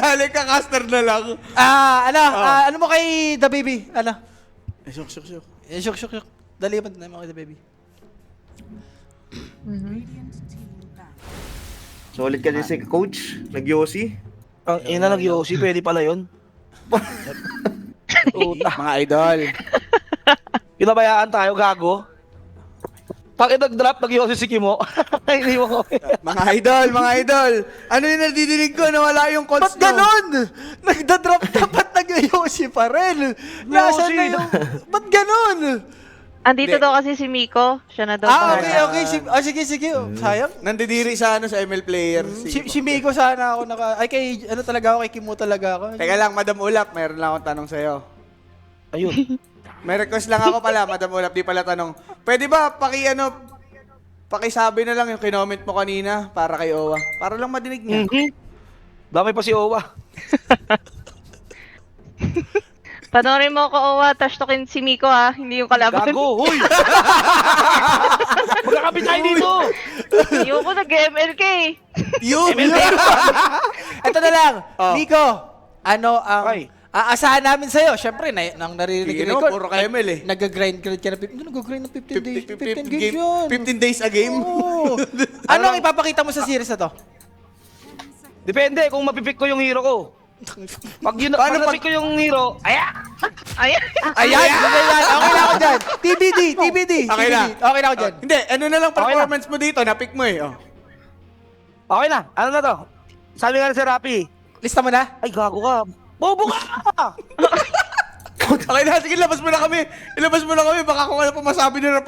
madali ka, caster na lang. Ano mo kay The Baby? Ano? Syok. Syok. Dali mo na mo kay The Baby. Solid ka din si coach. Nag-Yossi. Ang ina nag-Yossi, pwede pala yun. Mga idol. Pinabayaan tayo, gago. Pag nag-drop, nag-Yossi si Kimo. Hindi mo kami. Mga idol. Ano yung nadidinig ko? Nawala yung calls Ba't ganon? Nagda-drop dapat nag-Yoshi pa rin. Nasaan na yung... Ba't ganon? Andito daw kasi si Miko. Siya na daw. Okay. Sige. Sayang. Nandidiri sa ML player. Si Miko sana ako talaga ako, kay Kimo talaga ako. Teka lang, Madam Ulap, meron lang akong tanong sa'yo. Ayun. May request lang ako pala, Madam Ulap, di pala tanong. Pwede ba pakisabi na lang yung kinoment mo kanina para kay Owa? Para lang madinig niya. Dami pa si Owa. Panoorin mo ko, Owa. Trash talkin si Miko, ha? Hindi yung kalaban. Gago, huy! Magkakapit tayo dito! Ayoko nag-MLK. Yun! Ito na lang. Oh. Miko, ano ang... Ay. Aasahan namin sa'yo. Siyempre, nang naririnig Sige ko. naman, puro ka ML eh. Nag-grind ka na 15. Nag-grind ng 15 days. 15 games yun. 15 days a game? Oo. Ano ang ipapakita mo sa series na to? Depende kung mapipick ko yung hero ko. Pag napick ko yung hero, Ayan. Ayan. Okay na ako dyan. TBD. Okay na. Okay na ako dyan. Hindi, ano na lang performance mo dito, napick mo eh. Oh. okay na. Ano na to? Sabi nga ni Sir Rapi, Lista mo na? ay gago ka. Bobo ka! Okay na, sige, ilabas mo na kami. Baka kung ano pa masabi ni Rap.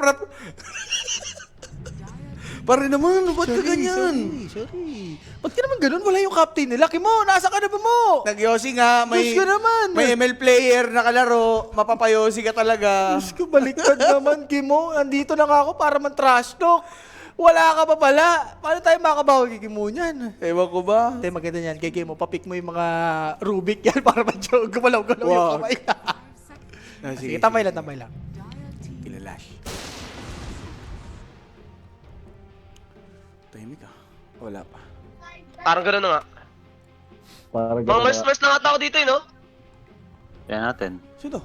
Pare naman, ba't ka ganyan? Sorry. Ba't ka naman ganun? Wala yung captain nila. Kimo, nasa ka na ba mo? Nag-Yossi nga, Diyos ka naman. may ML player na kalaro, mapapayosi ka talaga. Diyos ko, baliktad naman, Kimo. Nandito na nga ako para man-trash talk. Wala ka pa pala. Paano tayo makabawi kay Kimo niyan? Ewan ko ba? Hindi, maganda niyan. Kay Kimo, papik mo yung mga Rubik yan para medyo gumalaw-galaw yung Wow. kamay. Sige, tambay lang. Kilalash. Tahimik ah. Wala pa. Parang gano'n na nga. Mga mas na nga tao dito no? Yan natin. Sino?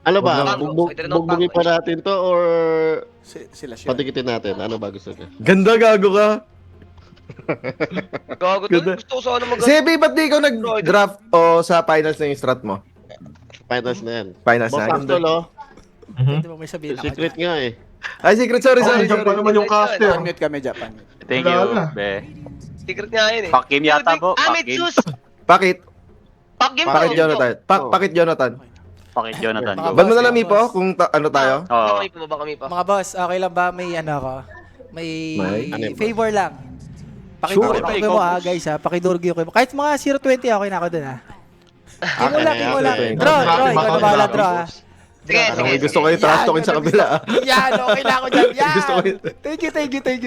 Ano ba? Bago. Bugbugin pa natin to or Sila siya. patikitin natin? Ano ba gusto niya? Ganda, gago ka. Gago Ganda. to. Gusto ko sana mag- Sebe, ba't di ikaw nag-draft o sa finals na yung strat mo? Finals na yan. Finals Boss na. Axel, oh. Hindi mo may sabihin ako Secret dyan. nga eh. Ay, secret, sorry. pa naman yung caster. Unmute kami, Japan. Thank you, Wala. be. Secret nga yun eh. Fuck him yata, bro. Amit Fuck him. sus! Pakit. Fuck him Pakit to. Jonathan. Pakit Jonathan. Fuck it, Jonathan. Mga Go. Ban mo na boss, lang, Mipo, kung ano tayo. Oo. Baka kami pa. Mga boss, okay lang ba? May ano ko? May Ano yun? favor lang. Sure, Pakidurgi mo ha, guys ha. Pakidurgi ko. Kahit mga 0-20, okay na ako dun ha. Kimo lang. Draw, ikaw na bahala, draw ha. Sige, Parang sige. may gusto kayo trash talkin sa kabila. Yan, okay na ako dyan. Yan. Gusto ko yun.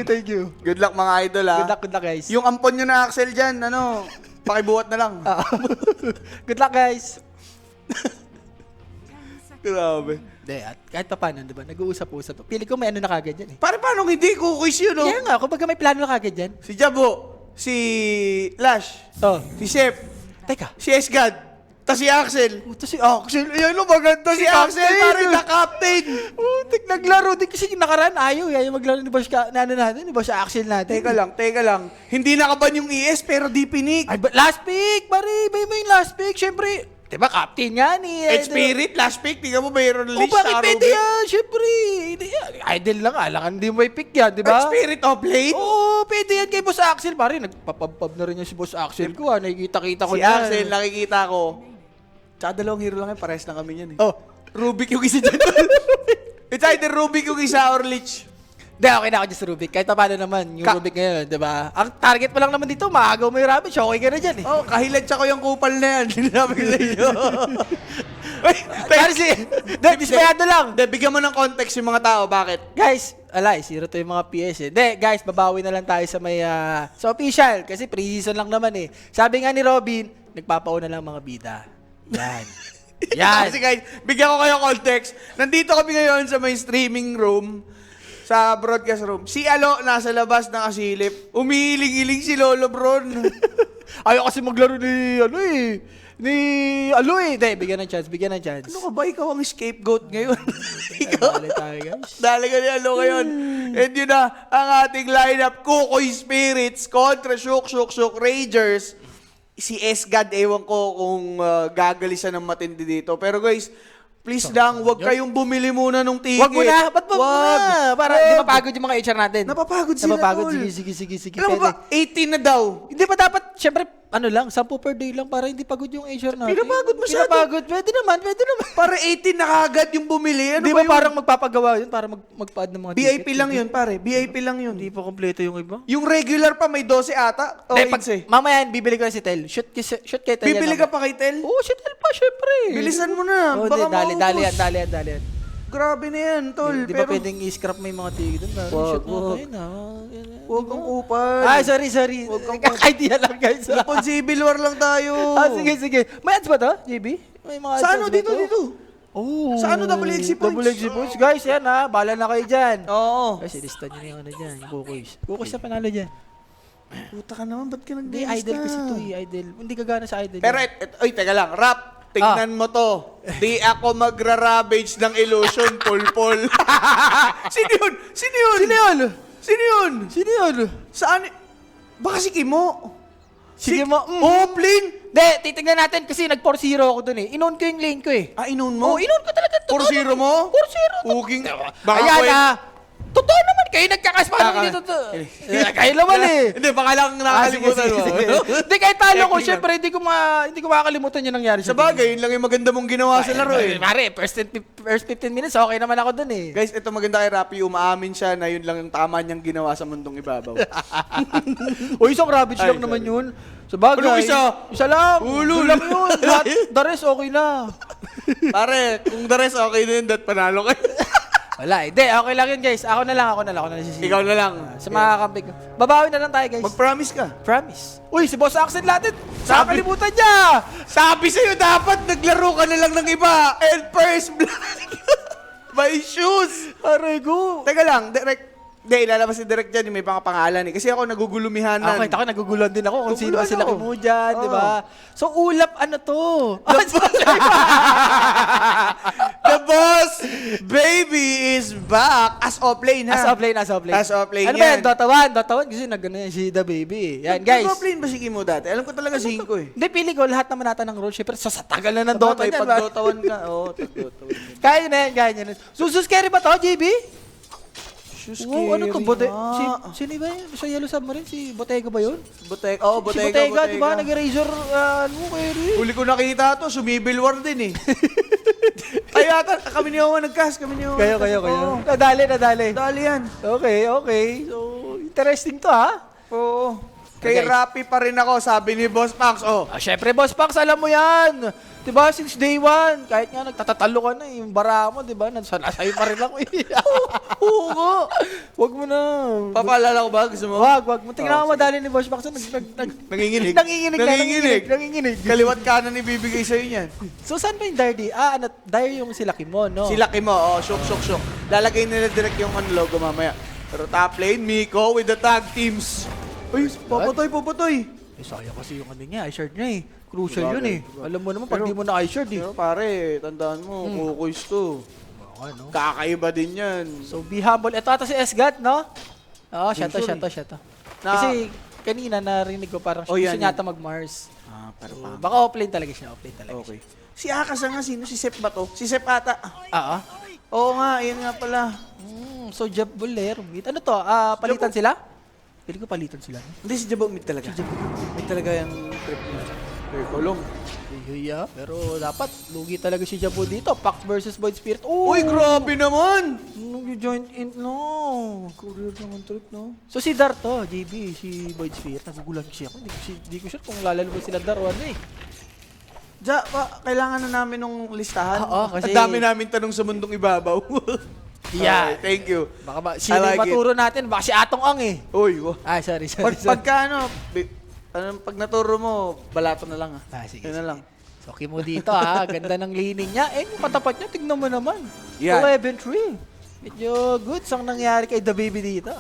Thank you. Good luck mga idol ah. Good luck guys. Yung ampon nyo na Axel dyan, pakibuhat na lang. Good luck guys. Grabe. Hindi, at kahit pa paano, di ba? Nag-uusap-usap. Pili ko may ano na kagad yan eh. Paano hindi ko quiz yun, no? Kaya nga, kumbaga may plano na kagad yan. Si Jabo, si Lash, Oh, si Shep, teka. si Esgad, tas si Axel. Ito si Axel. Ayan no, maganda si Axel, pare na captain. Putik, naglaro din kasi nakaraan ayaw. Ayaw maglaro ni Boss natin, ni Boss Axel natin. Teka lang. Hindi nakaban yung ES pero di pinik. Ay, last pick, pare. May yung last pick. Siyempre, di ba, captain nga ni... Ed Spirit, last pick, tingnan mo mayroon Oh, list bakit sa pwede yan? Siyempre. Idol lang, alangan hindi mo may pick yan, di Ed ba? Spirit of late. Oo, pwede yan kay Boss Axel. Pare, nagpapabpab na rin yan si Boss Axel ko. Nakikita-kita ko Si Axel, nakikita ko. Tsaka dalawang hero lang yan, pares lang kami yan eh. Oh, Rubik yung isa dyan. It's either Rubik yung isa or Lich. Hindi, okay na ako dyan sa Rubik. Kahit pa paano naman, yung Rubik ngayon, di ba? Ang target mo lang naman dito, maagaw mo yung rabbit. Okay ka na dyan eh. Oh, kahilad siya ko yung kupal na yan. Sinabi ko sa inyo. Pero si... Dismayado lang. Hindi, bigyan mo ng context yung mga tao. Bakit? Guys, alay, 0 to yung mga PS eh. Hindi, guys, babawi na lang tayo sa may... sa official, kasi pre-season lang naman eh. Sabi nga ni Robin, nagpapauna lang mga bida. Yan. Yan. Kasi guys, bigyan ko kayo context. Nandito kami ngayon sa may streaming room, sa broadcast room. Si Alo nasa labas nakasilip. Umiiling-iling si Lolo Bron. Ayaw kasi maglaro ni, ni Alo eh. Hindi, bigyan ng chance, bigyan ng chance. Ano ka ba? Ikaw ang scapegoat ngayon. Ikaw. Dali tayo, guys. Dali ka ni Alo ngayon. And yun na, ang ating lineup, Kukoy Spirits kontra Shook Ragers. Si S-God, ewan ko kung gagalisan ng matindi dito. Pero guys, please lang, wag kayong bumili muna nung ticket. Wag mo na, ba't ba muna? Para di mapagod yung mga HR natin. Napapagod sila, Napapagod, tol. sige. Alam mo ba, 18 na daw. Hindi ba dapat, syempre, ano lang, 10 per day lang para hindi pagod yung HR natin. Pinapagod masyado. Pinapagod, pwede naman. Para 18 na kagad yung bumili. Ano Di ba ba yun? parang magpapagawa yun para magpa-add ng mga VIP ticket? lang yun, pare. VIP lang yun. Hindi pa kompleto yung iba. Yung regular pa, may 12 ata. O Hindi, 15. mamaya bibili ko na si Tel. Shoot kay Tel. Bibili ka pa kay Tel? Oo, si Tel pa, syempre. Bilisan mo na. Oh, Baka dali maubos. yan. Grabe na yan, tol. Di ba pwedeng i-scrap mo yung mga ticket doon? Wag, Shoot wag. natin, ha? Huwag kang upal. Ay, sorry. Huwag kang Kaka-idea lang, guys. Lapon Civil War lang tayo. Sige. May ads ba to, JB? May mga Sa ads ano? ba Dito. to? Oh. Sa ano, WXC points? WXC points. Guys, yan ha. Bahala na kayo dyan. Oo. Guys, ilista nyo na yung ano dyan. Yung Kukoys. Kukoys na panalo dyan. Puta ka naman, ba't ka Hindi, nag-delista? idol kasi to eh. Idol. Hindi gagana sa idol. Pero, oy, teka lang. Rap, tingnan mo to. Di ako magra-ravage ng illusion, Pol. Sino yun? Sino yun? Saan? Baka si Kimo. Sige mo. Oh, Plin. Hindi, titignan natin kasi nag-4-0 ako dun eh. Inon ko yung lane ko eh. Ah, inon mo? Oh, inon ko talaga. Totoo 4-0 mo? 4-0. Uging. Ayan na. Totoo naman, kayo nagkakaspahan dito. Kayo naman eh. Hindi, baka lang nakakalimutan mo. Hindi, kahit talo ko, Checking syempre, hindi ko makakalimutan yung nangyari Sa bagay, yun lang yung maganda mong ginawa sa laro eh. Pare, first 15 minutes, okay naman ako dun eh. Guys, ito maganda kay Rapi, umaamin siya na yun lang yung tama niyang ginawa sa mundong ibabaw. O, isang ravage lang naman yun. Sa bagay. Anong isa? Isa lang. Ulul. Doon lang yun. Lahat, the rest, okay na. Pare, kung the rest okay na yun, dat panalo kayo. Wala, hindi. Okay lang yun, guys. Ako na lang sisisi. Ikaw na lang. Sa mga kambing. Babawi na lang tayo, guys. Mag-promise ka. Promise. Uy, si Boss Axel natin. Nakakalimutan niya. Sabi sa'yo, dapat naglaro ka na lang ng iba. And first blood. By shoes. Aray ko. Teka lang, direct. Hindi, ilalabas si Direct dyan, yung may pangalan eh. Kasi ako nagugulumihanan. Okay, ako naguguluhan din ako kung sino Naguguluhan sila ako. mo dyan, di ba? So, ulap, ano to? The boss baby is back. As of lane, ha? As of lane. As of lane Ano ba yan? yan. Dota 1? Dota 1? Kasi nagano yan si The Baby. Yan, guys. Nag-off lane ba si Kimo dati? Alam ko talaga si Inko eh. Hindi, pili ko lahat naman nata ng role. Siyempre, sa tagal na ng Dota Sabagay, niyan. pag ba? Dota 1 ka. Oo, Dota 1. Kaya na yan, kaya na yan. Susus carry ba to, JB? Shoes Wow, ano to? carry, Sino ba yun? Sa Yellow Submarine? Si Botega ba yun? Botega. Oo, Si Botega. Botega, di ba? Nag-razor, carry. Huli ko nakita to, sumibil war din eh. Ay, ata, kami ni Owa nag-cast, Kayo. Oo. Nadali. Dali yan. Okay. So, interesting to, ha? Oo. Kay Okay. Rappi pa rin ako, sabi ni Boss Pax. Oh, Syempre, Boss Pax, alam mo yan. Diba, since day one, kahit nga nagtatatalo ka na, yung bara mo, diba, nasa'yo pa rin ako eh. Oo nga. Huwag mo na. papaalala ko ba? Gusto mo? Wag. Tingnan mo madali ni Boss Pax. Nanginginig. Nanginginig. Kaliwat kanan ibibigay sa'yo niyan. So, saan ba yung Dire D? Dire yung sila Kimo, no? Si Lucky mo, oh, shook. Lalagay nila direct yung logo mamaya. Pero top lane, Miko with the tag teams. Uy, papatoy. Sayang kasi yung ano niya, i-shirt niya eh. Crucial yun eh. Alam mo naman, pag di mo na i-shirt eh. Pero pare, tandaan mo, kukuis to. Ano? Kakaiba din yan. So, be humble. Ito ata si S-God, no? Oo, siya to. Kasi kanina narinig ko parang Oh, gusto yan, niya yan. ata mag-Mars. Pero So, baka offlane talaga siya. Okay. Si Akasa nga, sino? Si Sep ba to? Si Sep ata. Ah. Oo nga, yan nga pala. So, Jab Bolero. Ano to? Palitan sila? Pili ko palitan sila. Hindi, si Jabo mid talaga. Mid talaga yung trip niya. Very kolong. Yeah, pero dapat lugi talaga si Jabo dito. Pact versus Void Spirit. Oh! Uy, grabe naman! Nung you join in, no. Career naman trip, no? So si Dar to, JB, si Void Spirit. Nagugulan kasi ako. Hindi ko sure kung lalalo sila Dar o ano eh. Kailangan na namin nung listahan. Oo, kasi- Ang dami namin tanong sa mundong ibabaw. Yeah. Okay, thank you. Baka ba, sino I like yung maturo natin? Baka si Atong Ang eh. Uy, Sorry. pagka pag naturo mo, balato na lang Sige. Yun na lang. So, Kimo dito ganda ng lining niya. Yung patapat niya, tignan mo naman. Yan. 11-3. Medyo good. Saan nangyari kay The Baby dito?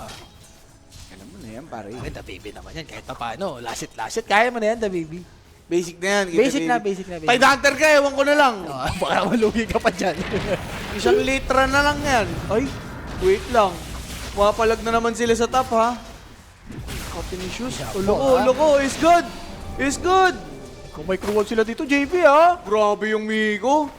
Alam mo na yan, pare. Ay, the baby naman yan. Kahit pa paano. Lasit-lasit. Kaya mo na yan, the baby. Basic na yan. Basic na, basic na. Five hunter ka, ewan ko na lang. Oh, baka malugi ka pa dyan. Isang litra na lang yan. Ay, wait lang. Mapalag na naman sila sa top, ha? Continuous. Ulo ko. Is good. Is good. Kung may cruel sila dito, JP, ha? Grabe yung Miko.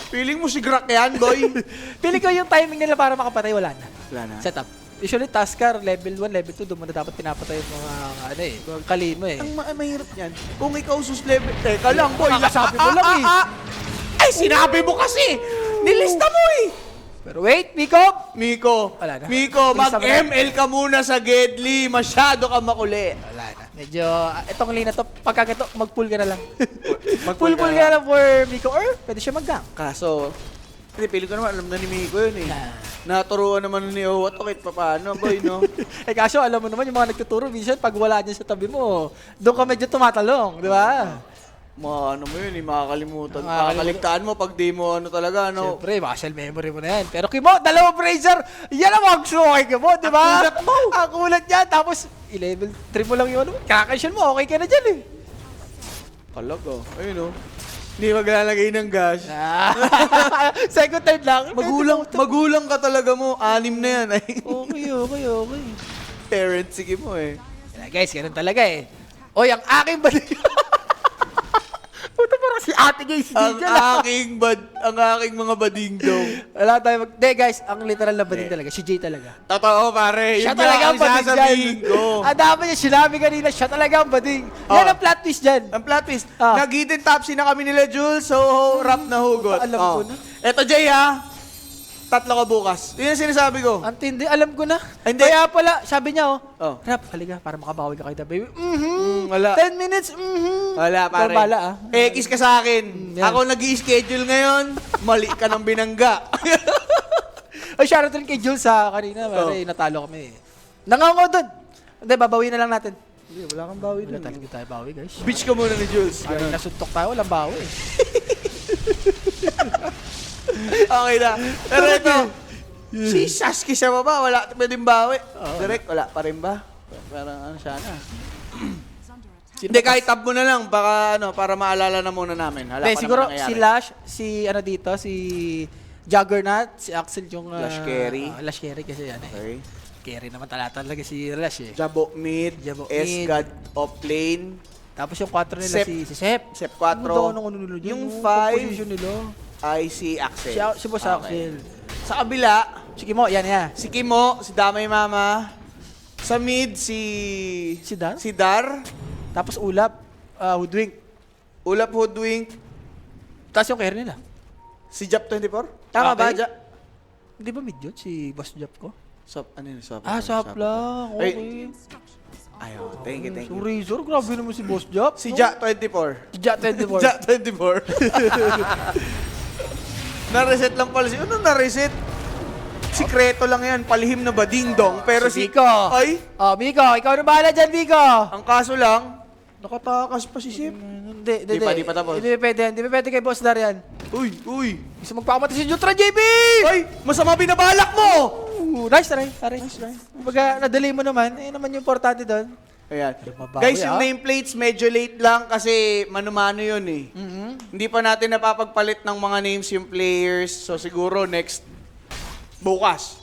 Feeling mo si Grak yan, boy. Pili ko yung timing nila para makapatay, wala na. Wala na. Setup. Usually, Taskar, level 1, level 2, doon mo na dapat pinapatay yung mga, kalin mo eh. Ang mahirap yan. Kung ikaw sus level... Teka lang, boy. Kakasabi mo lang eh. Ay, sinabi mo kasi. Nilista mo eh. Pero wait, Miko! Miko, Wala na. Miko, Nilista mo na. mag-ML ka muna sa Gedli. Masyado ka makuli. Wala na. Medyo, itong lane na to, pagkakato, mag-pull ka na lang. Mag-pull Pull-pull ka ka na lang for Miko, or pwede siya mag-gank. Kaso, hindi, pili ko naman, alam na ni Miko yun eh. Naturuan naman ni Owa to kahit paano, boy, no? Eh kaso, alam mo naman, yung mga nagtuturo, minsan, pag wala niya sa tabi mo, doon ka medyo tumatalong, di ba? Ano mo yun, makakalimutan. Makakalimutan. Makakaligtaan mo pag di mo ano talaga, no? Siyempre, muscle memory mo na yan. Pero Kimo, dalawang Bracer, yan ang mag-show kay Kimo, di ba? Ang kulat mo. Ang kulat niya, tapos, i-level 3 mo lang yung ano, kakasyon mo, okay ka na dyan eh. Talaga, ayun, no? Hindi maglalagay ng gas. Second, third lang. Magulang ka talaga mo. 6 na yan. Ay, Okay. parents, sige mo eh. Guys, ganun talaga eh. Oy, ang aking balik. Puta, parang si ate guys, Ang hindi dyan. aking mga badingdong. Wala tayo Hindi guys, ang literal na bading talaga, si Jay talaga. Totoo, pare. Siya Yun talaga lang ang bading sasabihin dyan. ko. Ang dami niya, sinabi kanina, siya talaga ang bading. Oh. Yan ang plot twist dyan. Ang plot twist, Ah. nag-hidden topsy na kami nila, Jules, so rap na hugot. Alam ko na. Eto, Jay, ha? 3 ka bukas. Yun yung sinasabi ko. Ang tindi, alam ko na. Hindi. Kaya pala, sabi niya Oh. Rap, halika, para makabawi ka kay the baby. Wala. 10 minutes, Wala, pare. Barbala, Kiss ka sa akin. yan. Ako nag-i-schedule ngayon, mali ka ng binangga. Ay, shoutout rin kay Jules ha, kanina, pare, natalo kami. Nangangaw doon. Hindi, babawi na lang natin. Hindi, wala kang bawi Wala talaga tayo bawi, guys. Bitch ka muna ni Jules. Ay, nasuntok tayo, walang bawi. Okay na. Pero ito, si Sasuke siya ba? Wala pwedeng bawi. Direct, wala pa rin ba? Parang ano siya na. Hindi, kahit tab mo na lang, baka ano, para maalala na muna namin. Hala Hindi, pa siguro naman nangyayari. si Lash, si ano dito, si Juggernaut, si Axel yung... Lash Carry. Lash Carry kasi yan eh. Okay. Carry naman talaga si Lash eh. Jabo mid, Jabo S-God off lane, Tapos yung 4 nila Sep. si Sep. Sep 4. Ano nila dyan? Yung Oh, 5 composition nila. ay si Axel. Si Boss Axel. Sa kabila, Sige mo, yan. si Kimo, si Damay Mama. Sa mid, si Dar? Si Dar. Tapos Ulap, Hoodwink. Ulap Hoodwink. Tapos yung carry nila. Si Jap 24. Tama ba, Okay. Jap? Di ba mid yun? Si Boss Jap ko? Ano yun? Sop. Sap lang. Ay, Okay. Ayaw, thank you. So, Razor, grabe naman si Boss Jap. Si Ja 24. Si Ja 24. Ja 24. Na-reset lang pala Ano na-reset? Sikreto lang yan. Palihim na ba? Ding dong. Pero Si si... Biko. Ay, Oh, Biko, ikaw na bahala dyan, Biko. ang kaso lang, nakatakas pa si Sip. Hindi. Di pa tapos. Hindi pwede kay Boss Dar yan. Uy. Gusto magpakamatay si Jutra, JB! Ay, masama binabalak mo! Nice try. Kumbaga, nadali mo naman. Naman yung importante doon. Ayan. Mabawi, Guys, yung ah. nameplates medyo late lang kasi mano-mano yun eh. Hindi pa natin napapagpalit ng mga names yung players. So siguro next bukas.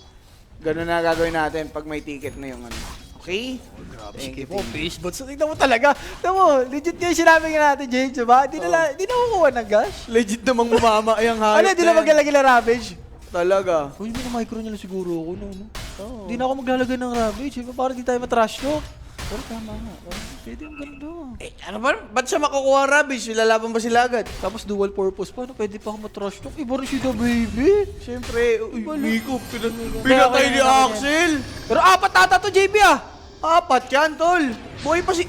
Ganun na gagawin natin pag may ticket na yung ano. Okay? Thank you. Oh, baseball. So, tignan mo talaga. Tignan mo, legit nga yung sinabi nga natin, James, diba? Di na kukuha ng gash. Legit namang mumama yung hayop. Ano, di na maglalagay ng Ravage? Talaga. Uy, may na-micro niya lang siguro ako, no? Di na ako maglalagay ng Ravage. Para di tayo matrash talk. Pero tama nga. Pwede yung ganda. Ano ba? Ba't siya makukuha rubbish? Lalaban ba sila agad? Tapos dual purpose pa, no? Pwede pa ako matrash talk. Iba rin si The Baby. Siyempre, Wala. Miko, pinatay ni Axel. Pero 4 tata to, JB, ah! 4 yan, tol. Buhay pa si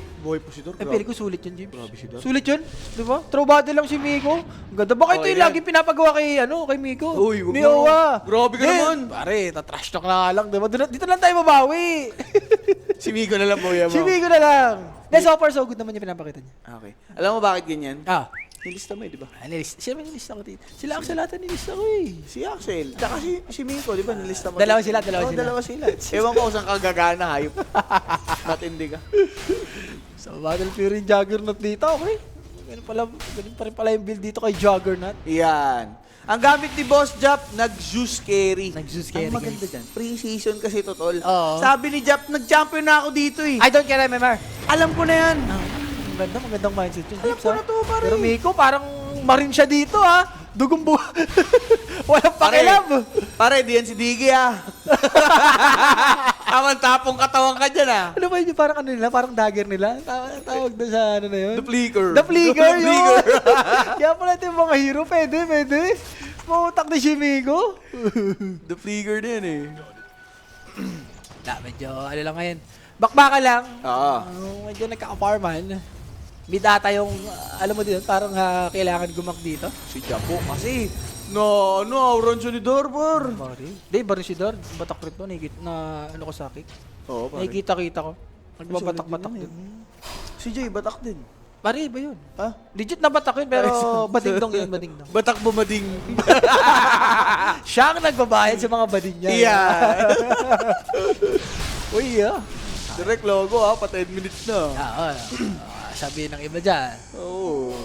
Dor. Eh, pero ko sulit yun, James. Sulit yun, di ba? Throw body lang si Miko. Ang ganda. Bakit ito Okay yung yan. lagi pinapagawa kay Miko? Uy, wag Ni mo. Owa. Grabe ka Hindi, naman. Pare, tatrash talk na nga lang, di ba? Dito lang tayo mabawi. Si Miko na lang, buhay mo. Si Miko na lang. So far, so good naman yung pinapakita niya. Okay. Alam mo bakit ganyan? Nilista mo di ba? Siya may nilista ko dito. Sila ang salatan nilista ko eh. Si Axel. Tsaka si Miko, di ba? Nilista mo. Dalawa din. sila, dalawa Oo, sila. dalawa sila. Ewan ko kung saan ka gagana, hayop. Matindi ka. So, Battle Fury Juggernaut dito, okay? Ganun pa rin pala yung build dito kay Juggernaut. Yan. Ang gamit ni Boss Jap, nag-Zeus carry. Nag-Zeus carry, Ang maganda guys. dyan, pre-season kasi to, tol. Oo. Sabi ni Jap, nag-champion na ako dito eh. I don't care, MMR. Alam ko na yan. Magandang mindset yun. Alam Jeeps, ko ha? na to, pare. Pero Miko, parang marin siya dito, ha? Dugong buha. Walang pakialam. Pare, di yan si Diggy ah. Tamang tapong katawan ka dyan ah. Ano ba yun? Parang ano nila? Parang dagger nila? Tawag na sa ano na yun? The Flicker. The Flicker, yun! Kaya pala ito yung mga hero. Pwede. Mautak na si Miko. The Flicker din eh. Medyo, ano lang ngayon. Bakbaka lang. Oo. Medyo nagkaka-farman. Mid ata yung, alam mo din, parang kailangan gumak dito. Si Japo kasi. No, auron siya ni Dorbor. Hindi, Barisidor. Batak rin to. Nakikita na, ano ko sakit. Oo, pare. Nakikita ko. Nagbabatak-batak din. Si Jay, batak din. Pare, ba yun? Ha? Legit na batak yun, pero badingdong yun, badingdong. Batak bumading. Siya ang nagbabayad sa mga bading niya. Yeah. Uy, yeah. Direct logo ha, pa 10 minutes na. Sabi ng iba dyan. Oo.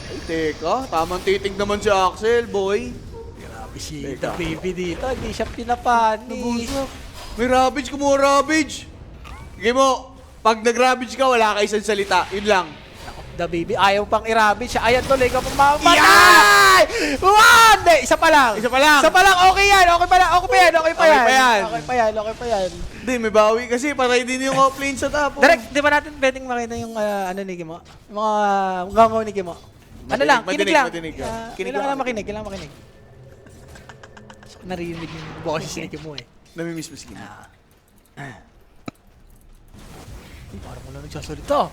Ay, teka. Tamang titig naman si Axel, boy. Grabe si Teka. The Baby dito. Hindi siya pinapanis. May ravage, kumuha ravage. Sige mo, pag nag-ravage ka, wala ka isang salita. Yun lang. The Baby, ayaw pang i-rabbit siya. Ayan tuloy ka pang mamatay! Wow! Hindi, isa pa lang. Isa pa lang. Okay yan. Okay pa yan. Okay pa yan. Okay pa yan. Hindi, may bawi kasi. Patay din yung offlane sa tapo. Direct, di ba natin pwedeng makita yung ano ni Kimo? Yung mga gamaw ni Kimo? Ano lang, kinig lang. Madinig. Kinig lang makinig. So, narinig yung boses ni Kimo eh. Namimiss mo si Kim. Parang wala nagsasalita.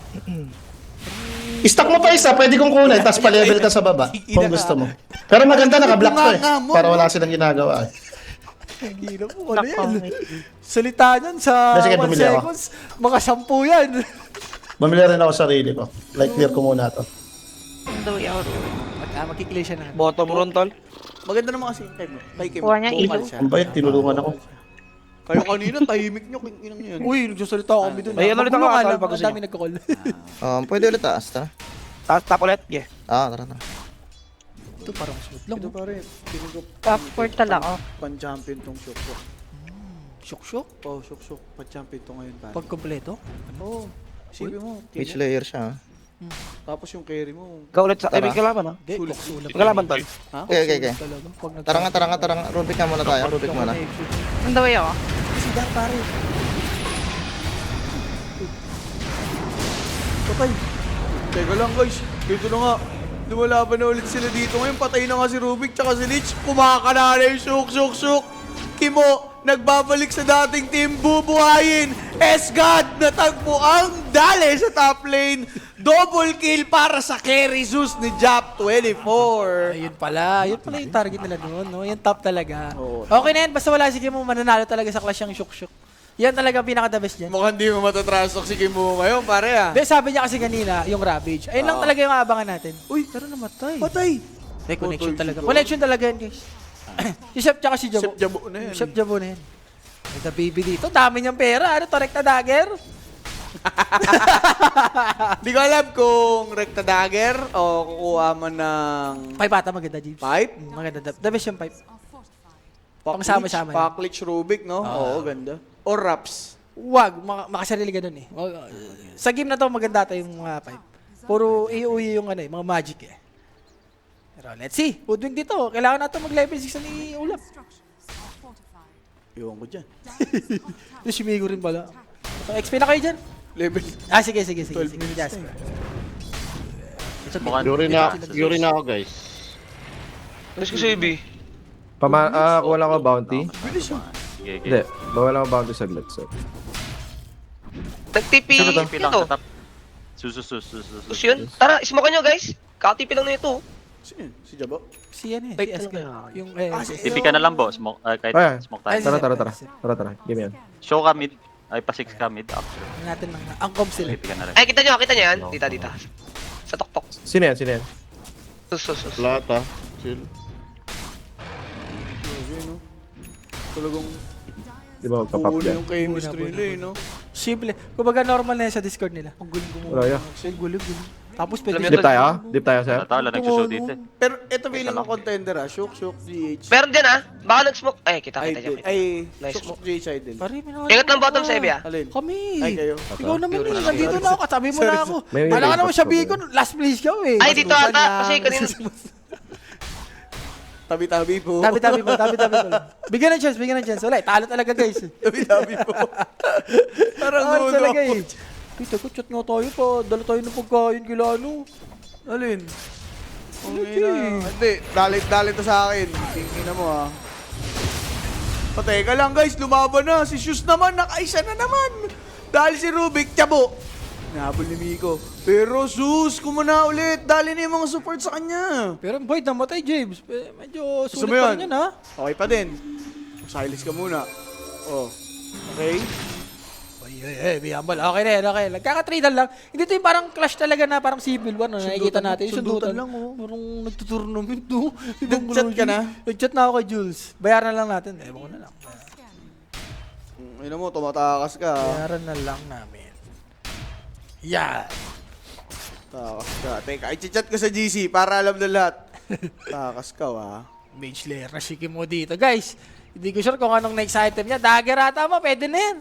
Stock mo pa isa, pwede kong kunin, tapos pa-level ka sa baba kung gusto mo. Pero maganda naka-block to eh, para wala silang ginagawa. Ang hirap mo, ano yan? Salita niyan sa Sige, 1 bumili ako. seconds, mga 10 yan. Bumili rin ako sarili ko. Like, clear ko muna to. Magkikilay siya na. Bottom run, tol. Maganda naman kasi yung time mo. Kay Kim. Kuha niya Bumal ilaw. siya. Ang bayad, tinulungan ako. Kayo kanina, tahimik nyo. Inang yan. Uy, nagsasalita kami dun. Ay, ano ulit ang Magulo kakal nga pag lang, gusto ang dami nagkakall. Pwede ulit taas, tara. Tap ulit, yeah. Tara. Ito parang smooth lang. Ito pare, piling ko Top portal ako. pan-champion tong Shook. Shock. Oh, Shook. Pan-champion to ngayon pare. Pag kompleto. Oo. Isipin mo. Pitch layer siya. Tapos yung carry mo. Ikaw ulit sa Tara. may kalaban, ha? Hindi, sulat. May kalaban, tol. Okay. Talaga. Pag Tara nga. Rubik na muna tayo. Rubik muna. On the way ako. Sidar pare. Patay. Teka lang guys. Dito na nga. Lumalaban na ulit sila dito ngayon. Patay na nga si Rubik tsaka si Lich. Kumakana na yung Shook. Kimo, nagbabalik sa dating team. Bubuhayin. S-God, natagpo ang dali sa top lane. Double kill para sa carry Zeus ni Jap 24. Ayun pala. Yun pala yung target nila doon. No? Yung top talaga. Oo. Okay na yan. Basta wala si Kimo, mananalo talaga sa clash yung Shook. Yan talaga pinaka-the best dyan. Mukhang di mo matatrasok si Kimo ngayon, pare ah. Hindi, sabi niya kasi kanina, yung Ravage. Ayun lang talaga yung aabangan natin. Uy, Pero namatay. patay. May connection Patay talaga. si Connection talaga yan, guys. Si Chef tsaka si Jabo. Chef Jabo na yan. Chef Jabo na yan. May The Baby dito. Dami niyang pera. Ano to, Rekta Dagger? Di ko alam kung Recta Dagger o kukuha mo ng Pipe ata maganda, Jeeps. pipe. Maganda. The best yung pipe. Pangsama-sama yun. Paklich Rubik, no? Oo, ganda. Or Raps. Wag, makasarili ka dun eh. Sa game na to, maganda ata yung mga pipe. Puro AOE yung ano eh, mga magic eh. Pero let's see. Woodwing dito. Kailangan natin mag-level 6 ni Ulap. Iwan ko dyan. Yung si Migo rin pala. So, XP na kayo dyan. Level. Sige. 12 minutes Jasper. Mukhang Yuri na ako, guys. Alis ko si AB. Kuha lang ako bounty. Bilis yun. Sige. Hindi, bawal ako bounty saglit. So. Nag-TP TP lang ito. sa top. Sus. Tapos yun. Tara, smoke nyo guys. Kaka-TP lang na ito. Sino yun? Si Jabo? Si yan eh. Wait, Si ano SK. kaya? Yung TP ka na lang, bo. Smoke, kahit Ayan. smoke tayo. Tara. Give me yan. Show ka mid. Ay, pa 6 ka mid. After. natin lang. Ang comp sila. TP ka na rin. Ay, kita nyo yan. Dita. Sa tok-tok. Sino yan? Sino yan? Sus. Plata. Chill. Talagang Di ba magpa-pop huli yan? yung chemistry nila eh, no? Simple. Kumbaga normal na yan sa Discord nila. Ang galing gumawa. Wala yan. Ang gulo. Tapos Alam pwede niyo Dip tayo? Dip tayo, sir? Wala nagsuso dito. Pero ito feeling ko contender Shook, GH. Meron din baka nag-smoke. Ay, kita. Nice Shook, smoke. GH Idol. Pare, Ingat lang bottom sa Ebi, Alin? Kami. Ay, kayo. Ikaw naman Pure eh. lang. Nandito na ako. Katabi mo na ako. May Wala ka naman box siya ko Bicon. Last place ka eh. Ay, dito ata. Kasi kanina. Tabi-tabi po. Tabi-tabi mo. lang. Bigyan ng chance. Wala, talo talaga guys. Tabi-tabi po. Parang Talo gulo. talaga eh. Tita ko, chat nga tayo pa. Dala tayo ng pagkain kila ano. Alin? Hindi, dalit to sa akin. Tingin na mo ha. Pateka lang guys, lumaban na. Si Shoes naman, nakaisa na naman. Dahil si Rubik, tiyabo. Nahabol ni Miko. Pero Shoes, kumuna ulit. Dali na yung mga support sa kanya. Pero boy, namatay James. Medyo Gusto sulit mo pa yun? rin yan ha. Okay pa din. Silas ka muna. Oh. Okay? Biyambal. Okay na yan, okay. Nagkakatrade lang. Hindi ito yung parang clash talaga na parang civil war. No? Nakikita natin. Yung sundutan sundutan. lang, oh. Parang nagtutournament, no? Nag-chat ka na? Nag-chat na ako kay Jules. Bayaran na lang natin. Ewan ko na lang. Ayun mo, tumatakas ka. Bayaran na lang namin. Yeah. Takas ka. Teka, i-chat ko sa GC para alam na lahat. Takas ka, ha? Mage Slayer na shiki mo dito. Guys, hindi ko sure kung anong next item niya. Dagger ata mo, pwede na yan.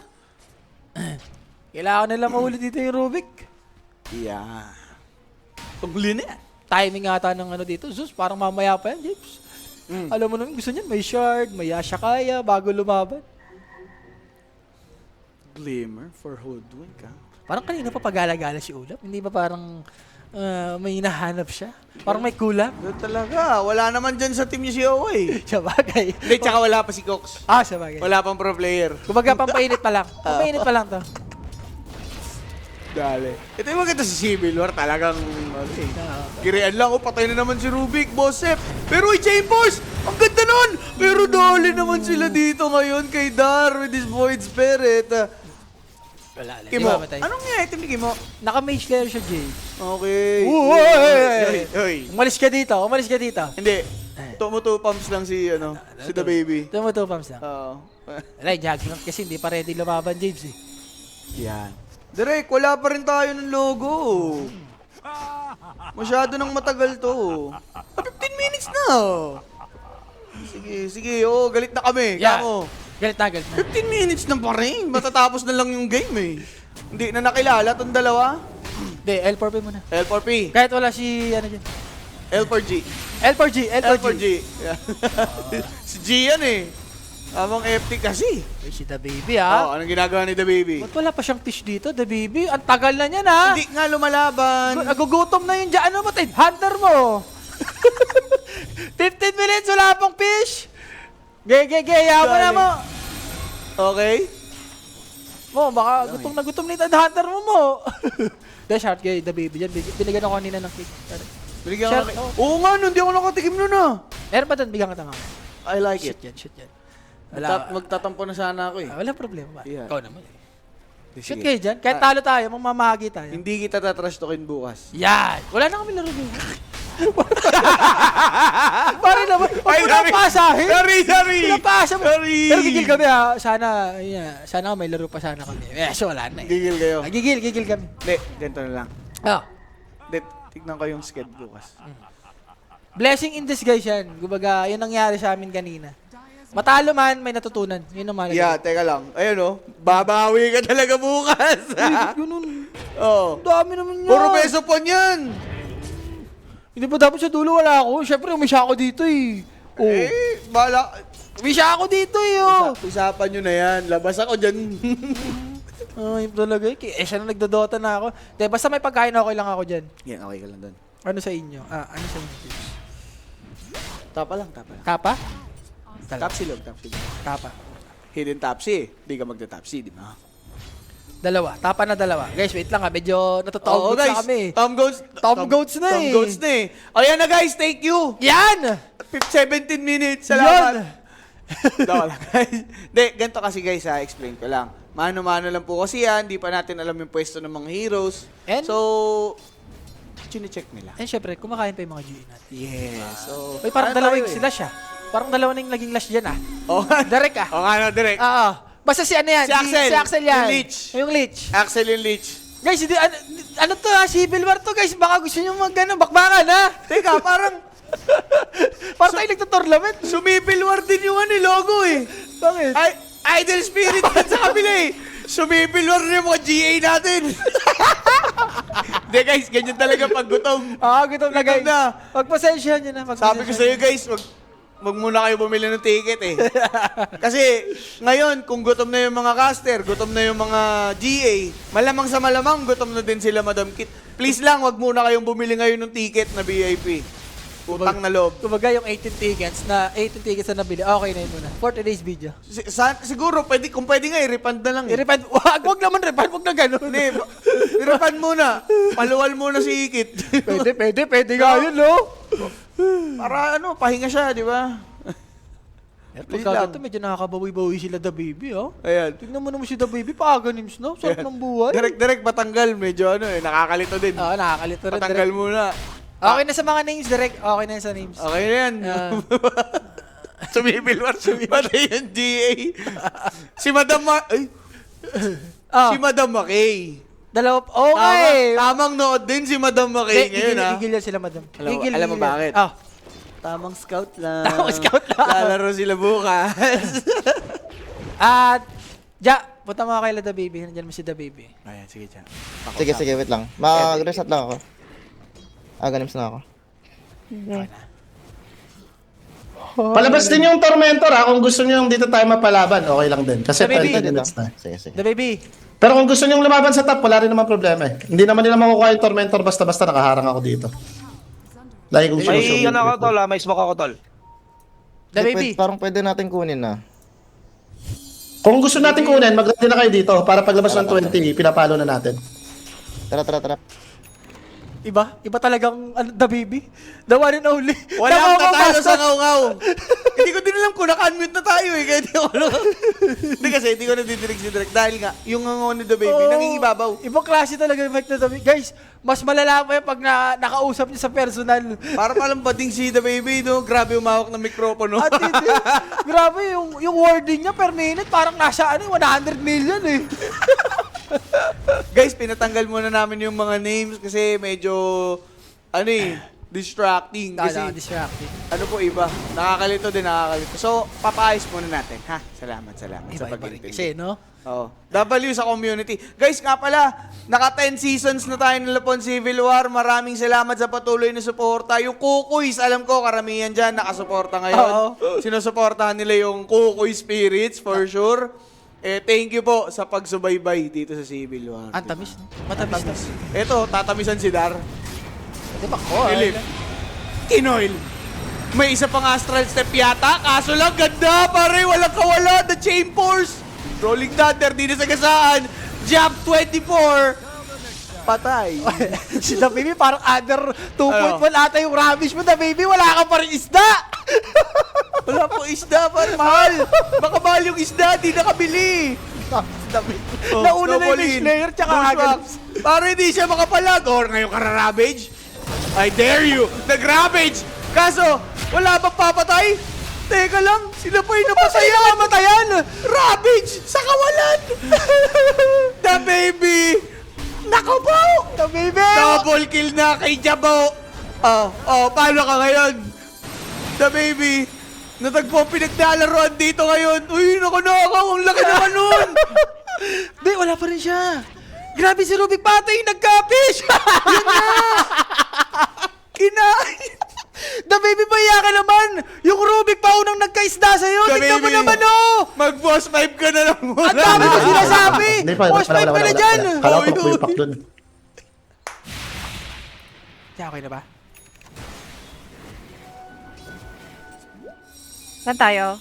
Kailangan nila mahuli dito yung Rubik. Yeah. Panghuli na yan. Timing ata ng ano dito. Zeus, parang mamaya pa yan, James. Alam mo naman, gusto niyan, may shard, may Yashakaya, bago lumaban. Glimmer for Hoodwink, ha? Parang kanina pa pagala-gala si Ulap. Hindi ba parang may hinahanap siya? Parang may kulang. Doon talaga. Wala naman dyan sa team niya si Oway. Siya bagay. Hindi, tsaka wala pa si Cox. Siya bagay. Wala pang pro player. Kumbaga, pampainit pa lang. Pampainit pa lang to. Dali. Ito yung maganda sa Civil War. Talagang, kirian lang. Patay na naman si Rubik, Bosep. Pero Chain Force, ang ganda nun. Pero dali naman sila dito ngayon kay Dar with his Void Spirit. Wala lang. Kimo, anong item ni Kimo? Naka-mage layer siya, Jay. Okay. Hoy. Umalis ka dito. Hindi. Tumuto pumps lang si, si The Baby. Tumo-2 pumps lang. Oo. Wala, jogging lang kasi hindi pa ready lumaban, James eh. Yan. Direk, wala pa rin tayo ng logo. Masyado nang matagal to. 15 minutes na. Sige. Oo, galit na kami. Yeah. Kamo. Galit na. 15 minutes na pa rin. Matatapos na lang yung game eh. Hindi na nakilala tong dalawa. Hindi, L4P muna. L4P. Kahit wala si, ano dyan. L4G. L4G. L4G. Yeah. Si G yan eh. Amang FT kasi. Ay, si The Baby ah. Anong ginagawa ni The Baby? Ba't wala pa siyang fish dito, The Baby? Ang tagal na niyan ha. Hindi nga lumalaban. Nagugutom na yung dyan. Ano mo, hunter mo? 15 minutes, wala pang fish. Yaman na mo. Okay? Baka gutom na yung hunter mo. Dash heart kay The Baby dyan. Binigyan ako kanina ng cake. Binigyan Share, ka Oo nga, hindi ako nakatikim nun ah. Meron pa doon, bigyan ka tama. I like it. Shit yan. Magtatampo na sana ako eh. Wala problema ba? Yeah. Ikaw naman eh. Shoot Sige. kayo dyan. Kahit talo tayo, mamamahagi tayo. Hindi kita tatrash talkin bukas. Yan! Wala na kami laro dito. Pare naman, Ay, wag mo na pasahin. Sorry! Pinapasa mo. Sorry! Pero gigil kami ha. Sana may laro pa sana kami. So wala na eh. Gigil kayo. Gigil kami. Hindi, ganito na lang. Hindi, tignan ko yung sked bukas. Blessing in disguise yan. Kumbaga, yun nangyari sa amin kanina. Matalo man, may natutunan. Yun ang mahalaga. Yeah, teka lang. Ayun oh, babawi ka talaga bukas. Ganun. Oo. Dami naman yan. Puro peso pon yan. Hindi ba dapat sa dulo wala ako? Siyempre, umisya ako dito eh. Bala. Umisya ako dito eh. Usapan nyo na yan. Labas ako dyan. Ay, talaga eh. Siya na nagdodota na ako. Basta may pagkain, okay lang ako dyan. Yan, okay ka lang doon. Ano sa inyo? Ano sa inyo? Tapa lang. Kapa? Tapsi lang. Kapa. Hidden tapsi. Hindi ka magta-tapsi, di ba? Dalawa. Tapa na dalawa. Guys, wait lang ha. Medyo natotog na kami. Tom Goats na eh. Tom Goats na eh. Ayan na guys, thank you. Yan! 17 minutes. Salamat. Daw lang guys. Hindi, ganito kasi guys ha, explain ko lang. Mano-mano lang po kasi yan. Di pa natin alam yung pwesto ng mga heroes. And? So, chine-check nila. And syempre, kumakain pa yung mga GA natin. Yes. So, Uy, parang ano dalawa tayo yung sila siya. Parang dalawa na yung naging lash dyan ah. Oh, Direct ah. oh, ano, direct. Oo. Basta si ano yan? Si Axel. Si Axel yan. Yung Leech. Yung Leech. Axel yung Leech. Guys, hindi, ano to ha? Civil War to guys. Baka gusto nyo bakbakan ha? Teka, parang Parang tayo nagtutornament. Sumipil war din yung logo eh. Bakit? Ay, Idol Spirit din sa kabila eh. Sumipil war din yung mga GA natin. Hindi guys, ganyan talaga pag gutom. Gutom na guys. Gutom na. Magpasensya nyo na. Sabi ko sa'yo guys, wag muna kayo bumili ng ticket eh. Kasi ngayon, kung gutom na yung mga caster, gutom na yung mga GA, malamang sa malamang gutom na din sila Madam Kit. Please lang, wag muna kayong bumili ngayon ng ticket na VIP. Utang na loob. Kumbaga yung 18 tickets na nabili, okay na yun muna. For today's video. Siguro, kung pwede nga, i-refund na lang eh. I-refund. Wag naman refund. Wag na ganun. Hindi, i-refund muna. Paluwal muna si Ikit. Pwede nga yun, no? Para pahinga siya, di ba? Please Pagka lang. ito, medyo nakakabawi-bawi sila The Baby, oh. Ayan. Tignan mo naman si The Baby, paganims, no? Sarap ng buhay. Direct patanggal. Medyo nakakalito din. Oo, nakakalito rin. Patanggal muna. Okay na sa mga names, direct. Okay na sa names. Okay na yan. Sumibilwar. Pati yung GA. Si Madam Si Madam McKay. Dalawa, okay. Tamang nood din si Madam McKay ngayon, ha? Igil yan sila, madam. Alam mo bakit? Oh. Tamang scout lang. Tamang scout lang. Lalaro sila bukas. At, punta mo kay The Baby. Nandiyan mo si The Baby. Ayan, sige dyan. Sige, wait lang. Mag-reset lang ako. Ganims na ako. Palabas din yung Tormentor ha, kung gusto nyo yung dito tayo mapalaban, okay lang din. Kasi Baby. 20 minutes na. Sige. The Baby. Pero kung gusto nyo yung lumaban sa top, wala rin naman problema eh. Hindi naman nila makukuha yung Tormentor basta-basta nakaharang ako dito. Dahil kung May ano ako tol, may smoke ako tol. The Baby. Parang pwede natin kunin na. Kung gusto natin kunin, mag-ready na kayo dito para paglabas ng 20, pinapalo na natin. Tara. Iba talagang The Baby. The one and only. Walang tatalo sa ngaw-ngaw. Hindi ko din alam kung naka-unmute na tayo eh. Kaya hindi kasi, hindi ko nadidirig si Direk. Dahil nga, yung ngaw ni The Baby, nangingibabaw. Ibang klase talaga yung mic na The Baby. Guys, mas malala pa yung pag nakausap niya sa personal. Para palang bading si The Baby, no? Grabe umawak ng mikropono. At hindi, grabe, yung wording niya per minute, parang nasa 100 million eh. Guys, pinatanggal muna namin yung mga names kasi medyo, distracting. Kasi, Distracting. iba. Nakakalito. So, papaayos muna natin, ha? Salamat sa Iba rin pag-intindi. kasi, no? Oh. W sa community. Guys, nga pala, naka 10 seasons na tayo ng Lapon Civil War. Maraming salamat sa patuloy na suporta. Yung Kukuys, alam ko, karamihan dyan nakasuporta ngayon. Sinusuportahan nila yung Kukuy Spirits, for sure. Thank you po sa pagsubaybay dito sa Civil War. Antamis, no? Matamis na. Eto, tatamisan si Dar. Di ba ko? Philip. Kinoil. May isa pang astral step yata. Kaso lang, ganda pare. Walang kawala. The Chain Force. Rolling Thunder. Di na sagasaan. Jump 24. Patay. Si The Baby parang under 2.1 ata yung rubbish mo. The Baby, wala ka pa rin isda. Wala po isda pare. Mahal. Baka mahal yung isda. Di nakabili. Nauna na yung Mage Layer, tsaka agad. Para hindi siya makapalag. Or ngayon ka-ravage. I dare you. Nag-ravage. Kaso, wala bang papatay? Teka lang, sila pa yung napasaya. Matayan! Ravage sa kawalan. The Baby. Nako po. The Baby! Double kill na kay Jabo. Paano ka ngayon? The Baby. Natagpo ang pinagdalaroan dito ngayon. Uy, naku, ang laki naman nun. Di, wala pa rin siya. Grabe si Rubik Patay, nagka-fish! Kinain. The Baby, maya ka naman! Yung Rubik pa unang nagka-isda sa'yo! The Tignan mo Baby. naman, oh! Mag-boss 5 ka na lang muna. Ang dami ko sinasabi! Hindi pa, Post 5 ka na dyan! Kala Uy, ko pack dun. Okay na ba? Saan tayo?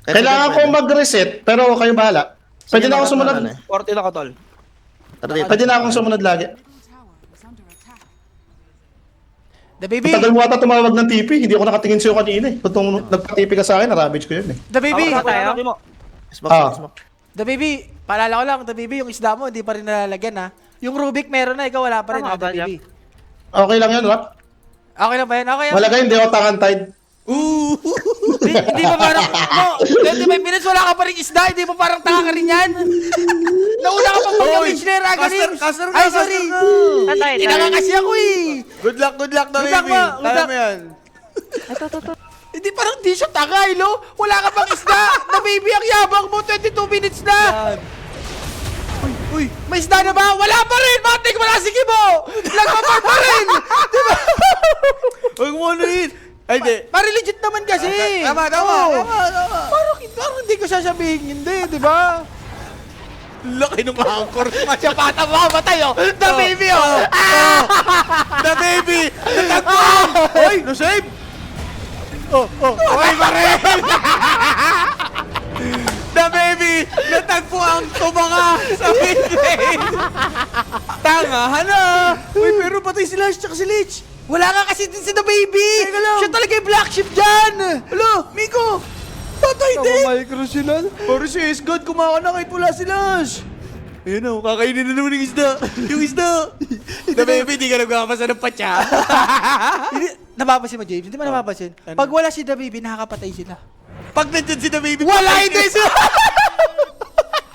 Kailangan ko mag-reset, pero kayo bahala. Pwede na ako sumunod. 40 na ka tol. Pwede na akong sumunod lagi. The Baby! Tagal mo ata tumawag ng TP, hindi ako nakatingin sa'yo kanina eh. Kung nagpa-TP ka sa akin, na-ravage ko yun eh. The Baby! Ako tayo? The Baby! Paalala ko lang, The Baby, yung isda mo hindi pa rin nalalagyan ha. Yung Rubik meron na, ikaw wala pa rin ha, The Baby. Okay lang yun, Rap. Okay lang ba yan? Okay yan. Malagay, hindi ako tangantide. Hindi ba parang, no, 25 minutes wala ka pa rin isda, hindi ba parang tanga ka rin yan? Nauna ka pang pag-damage na yung Ragalims. Caster Ay, sorry. Antay, Tinanga kasi ako eh. Good luck na Good luck baby. ba? Good Kaya luck. mo yan. Ito. Hindi parang di siya tanga, eh, no? Wala ka pang isda. Na baby, ang yabang mo, 22 minutes na. Uy, may isda na ba? Wala pa rin! Matik, wala si Kibo! Nagpapar pa rin! Di ba? Huwag mo ano yun. Ay, di. Parang legit naman kasi. Tama. Oo. Tama. Parang hindi ko sasabihin, hindi, di ba? Laki nung angkor. Siya pata mo, matay, oh! The baby, oh! The baby! Natagpo! Hoy, no-save! Hoy, pa rin! The baby! Natagpo ang tumanga sa mid-lane! Tanga, hana! Uy, pero patay si Lash tsaka si Lich! Wala nga kasi din si The Baby! Teka lang. Siya talaga yung black sheep dyan! Alo, Miko! Patay din! Micro sila. Pero si S-God kumaka na kahit wala si Lash! Ayun o, kakainin na naman yung isda! Yung isda! The baby, di ka nagkakapasa ng patya! Hindi, napapansin mo, James? Hindi mo napapansin? Pag wala si The Baby, nakakapatay sila. Pag nandyan si The baby, Wala, patay hindi din. sila!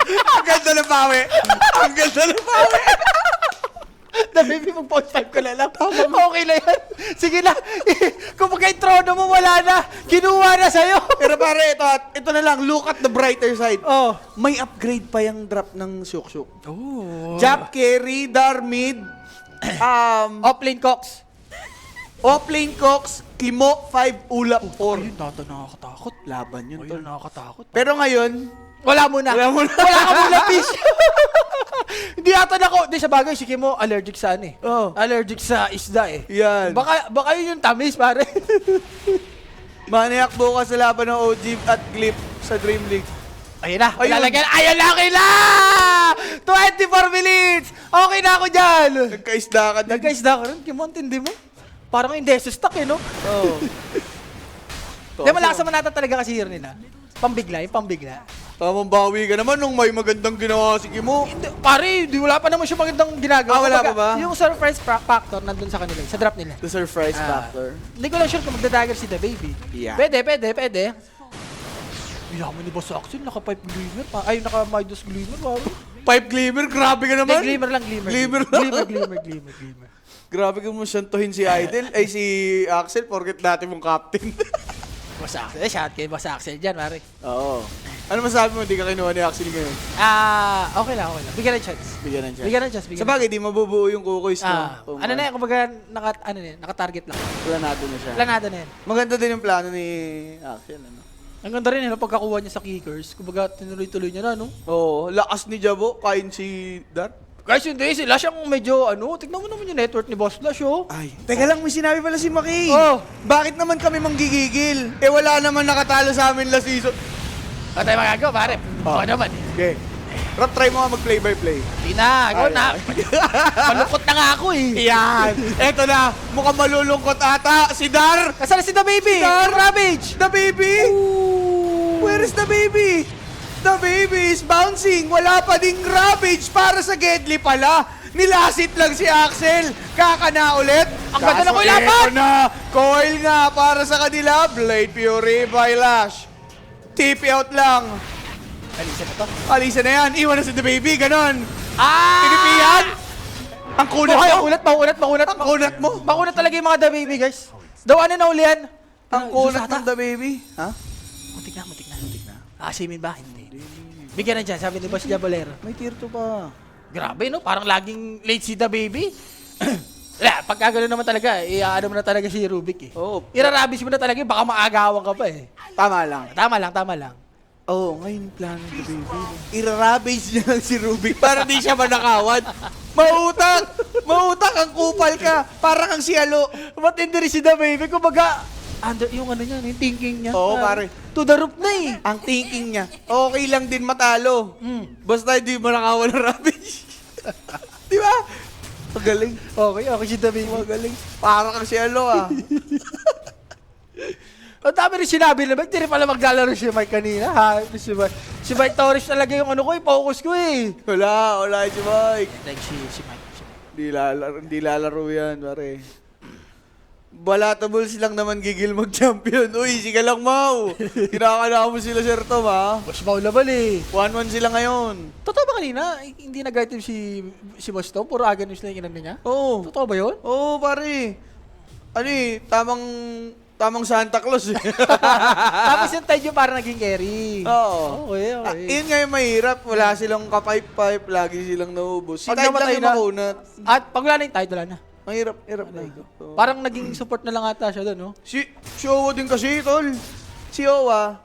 Ang ganda ng pawi! Ang ganda ng pawi! The Baby, mag-post 5 ko na lang. Okay na yan. Sige na. Kung magka trono mo, wala na. Kinuha na sa'yo. Pero pare, ito na lang, look at the brighter side. Oh. May upgrade pa yung drop ng Syuk-Syuk. Oh. Jab carry, Dar mid, Offlane Cox. offlane Cox, Kimo 5, Ulap 4. Ayun, data nakakatakot. Laban yun, Ayun, tol. nakakatakot. Pero ngayon, Wala muna. Wala muna. Wala ka muna, fish. Hindi ata nako. Hindi, sa bagay, si Kimo, allergic sa ano eh. Oh. Allergic sa isda eh. yan. Baka yun yung tamis, pare. Maniac bukas sa laban ng OG at Clip sa Dream League. Ayun na, Ayun. lalagyan. Ayun na, okay na! 24 minutes! Okay na ako dyan! Nagkaisda ka din. Nagkaisda ka rin, Kimo, hindi mo? Parang hindi, stuck eh, no? Oh. Hindi, malakas naman natin talaga kasi hero nila. Pambigla, yung pambigla. Tamang bawi ka naman nung may magandang ginawa si Kimo. Hindi, pare, wala pa naman siya magandang ginagawa. Wala Kumbaga, pa ba? Yung surprise factor nandun sa kanila, sa drop nila. The surprise Ah. factor. Hindi ko lang sure kung magdadagger si The Baby. Yeah. Pwede. Yaman ni Boss Axel, naka-pipe glimmer pa. Ay, naka-Midas glimmer, pare. Pipe glimmer, grabe ka Hindi, naman. glimmer lang, glimmer. Glimmer lang. Glimmer. Grabe ka mo syantuhin si Idol. Ay, si Axel, porket dati mong captain. Boss Axel, shout kay Boss Axel dyan, pare. Oo. Ano masabi mo, di ka kinuha ni Axel ngayon? Okay lang. Bigyan ng chance. Bigyan ng chance. Bigyan ng chance. Sa bagay, di mabubuo yung kukuis mo. Ano na yan, kumbaga, naka-target lang. Planado na siya. Planado na yan. Maganda din yung plano ni Axel, ano? Ang ganda rin, pagkakuha niya sa kickers, kumbaga, tinuloy-tuloy niya na, no? Oo, lakas ni Jabo, kain si Dar. Guys, hindi, sila siyang medyo, tignan mo naman yung network ni Boss Flash, oh. Ay, teka lang, may sinabi pala si Maki. Oh. Bakit naman kami manggigigil? Eh, wala naman nakatalo sa amin last season. Ano tayo magagawa, pare? Oh. Oo naman. Okay. Rob, try mo nga mag-play-by-play. Hindi na, go Ay, na. Malungkot na nga ako, eh. Yan! Eto na, mukhang malulungkot ata. Si Dar! Kasana si The Baby? Dar! Ravage! The baby! Where is the baby? The baby is bouncing. Wala pa ding Ravage para sa Gedli pala. Nilasit lang si Axel. Kaka na ulit. Ang ganda na Kaso Coil laban! eto na. Coil nga para sa kanila. Blade Fury by Lash. TP out lang. Alisa na to. Alisa na yan. Iwan na si The Baby. Ganon. Ah! Tinipihan. Ang kunat mo. Makunat. Ang kunat mo. Makunat talaga yung mga The Baby, guys. Daw ano na ulian? Ang kunat ng The Baby. Ha? Muntik na. Asimin ba? Hindi. Bigyan na dyan, sabi ni Boss Jabolero. May tier 2 pa. Grabe, no? Parang laging late si The Baby. Wala, pagka gano'n naman talaga, iaano mo na talaga si Rubik, eh. Oo. Irarabis mo na talaga, baka maagawan ka pa, eh. Tama lang. Tama lang. Oo, ngayon plano ni The Baby. Iraravage niya lang si Rubik para di siya manakawan. Mautak ang kupal ka. Parang ang siyalo. Matindi rin si The Baby, kumbaga, yung ano niya, yung thinking niya. Oo, pare. To the roof na, eh. Ang thinking niya, okay lang din matalo. Basta hindi manakawan ng Ravage. Di ba? Magaling. Okay si The Baby. Magaling. Parang ang siyalo ah. Ang dami rin sinabi na, hindi rin pala maglalaro si Mike kanina, ha? Si Mike Torres talaga yung ano ko, focus ko, eh. Wala si Mike. Like si Mike. Hindi lalaro yan, pare. Balatables lang naman gigil mag-champion. Uy, sige lang, Mau. Kinakala mo sila, Sir Tom, ha? Boss Maulabal eh. 1-1 sila ngayon. Totoo ba kanina? Hindi nag-item si Boss Tom? Puro aganis lang yung inano niya? Oo. Totoo ba yun? Oo, pare. Ano eh, tamang Santa Claus eh. Tapos yung Tide yung parang naging carry. Oo. Okay. Yun nga yung mahirap. Wala silang kapipe-pipe. Lagi silang naubos. Si Pag Tide lang namatay yung na- makunat. At pag wala na yung Tide, wala na. Ang hirap na. Oo. Parang naging support na lang ata siya doon, no? Si Owa din kasi, tol. Si Owa,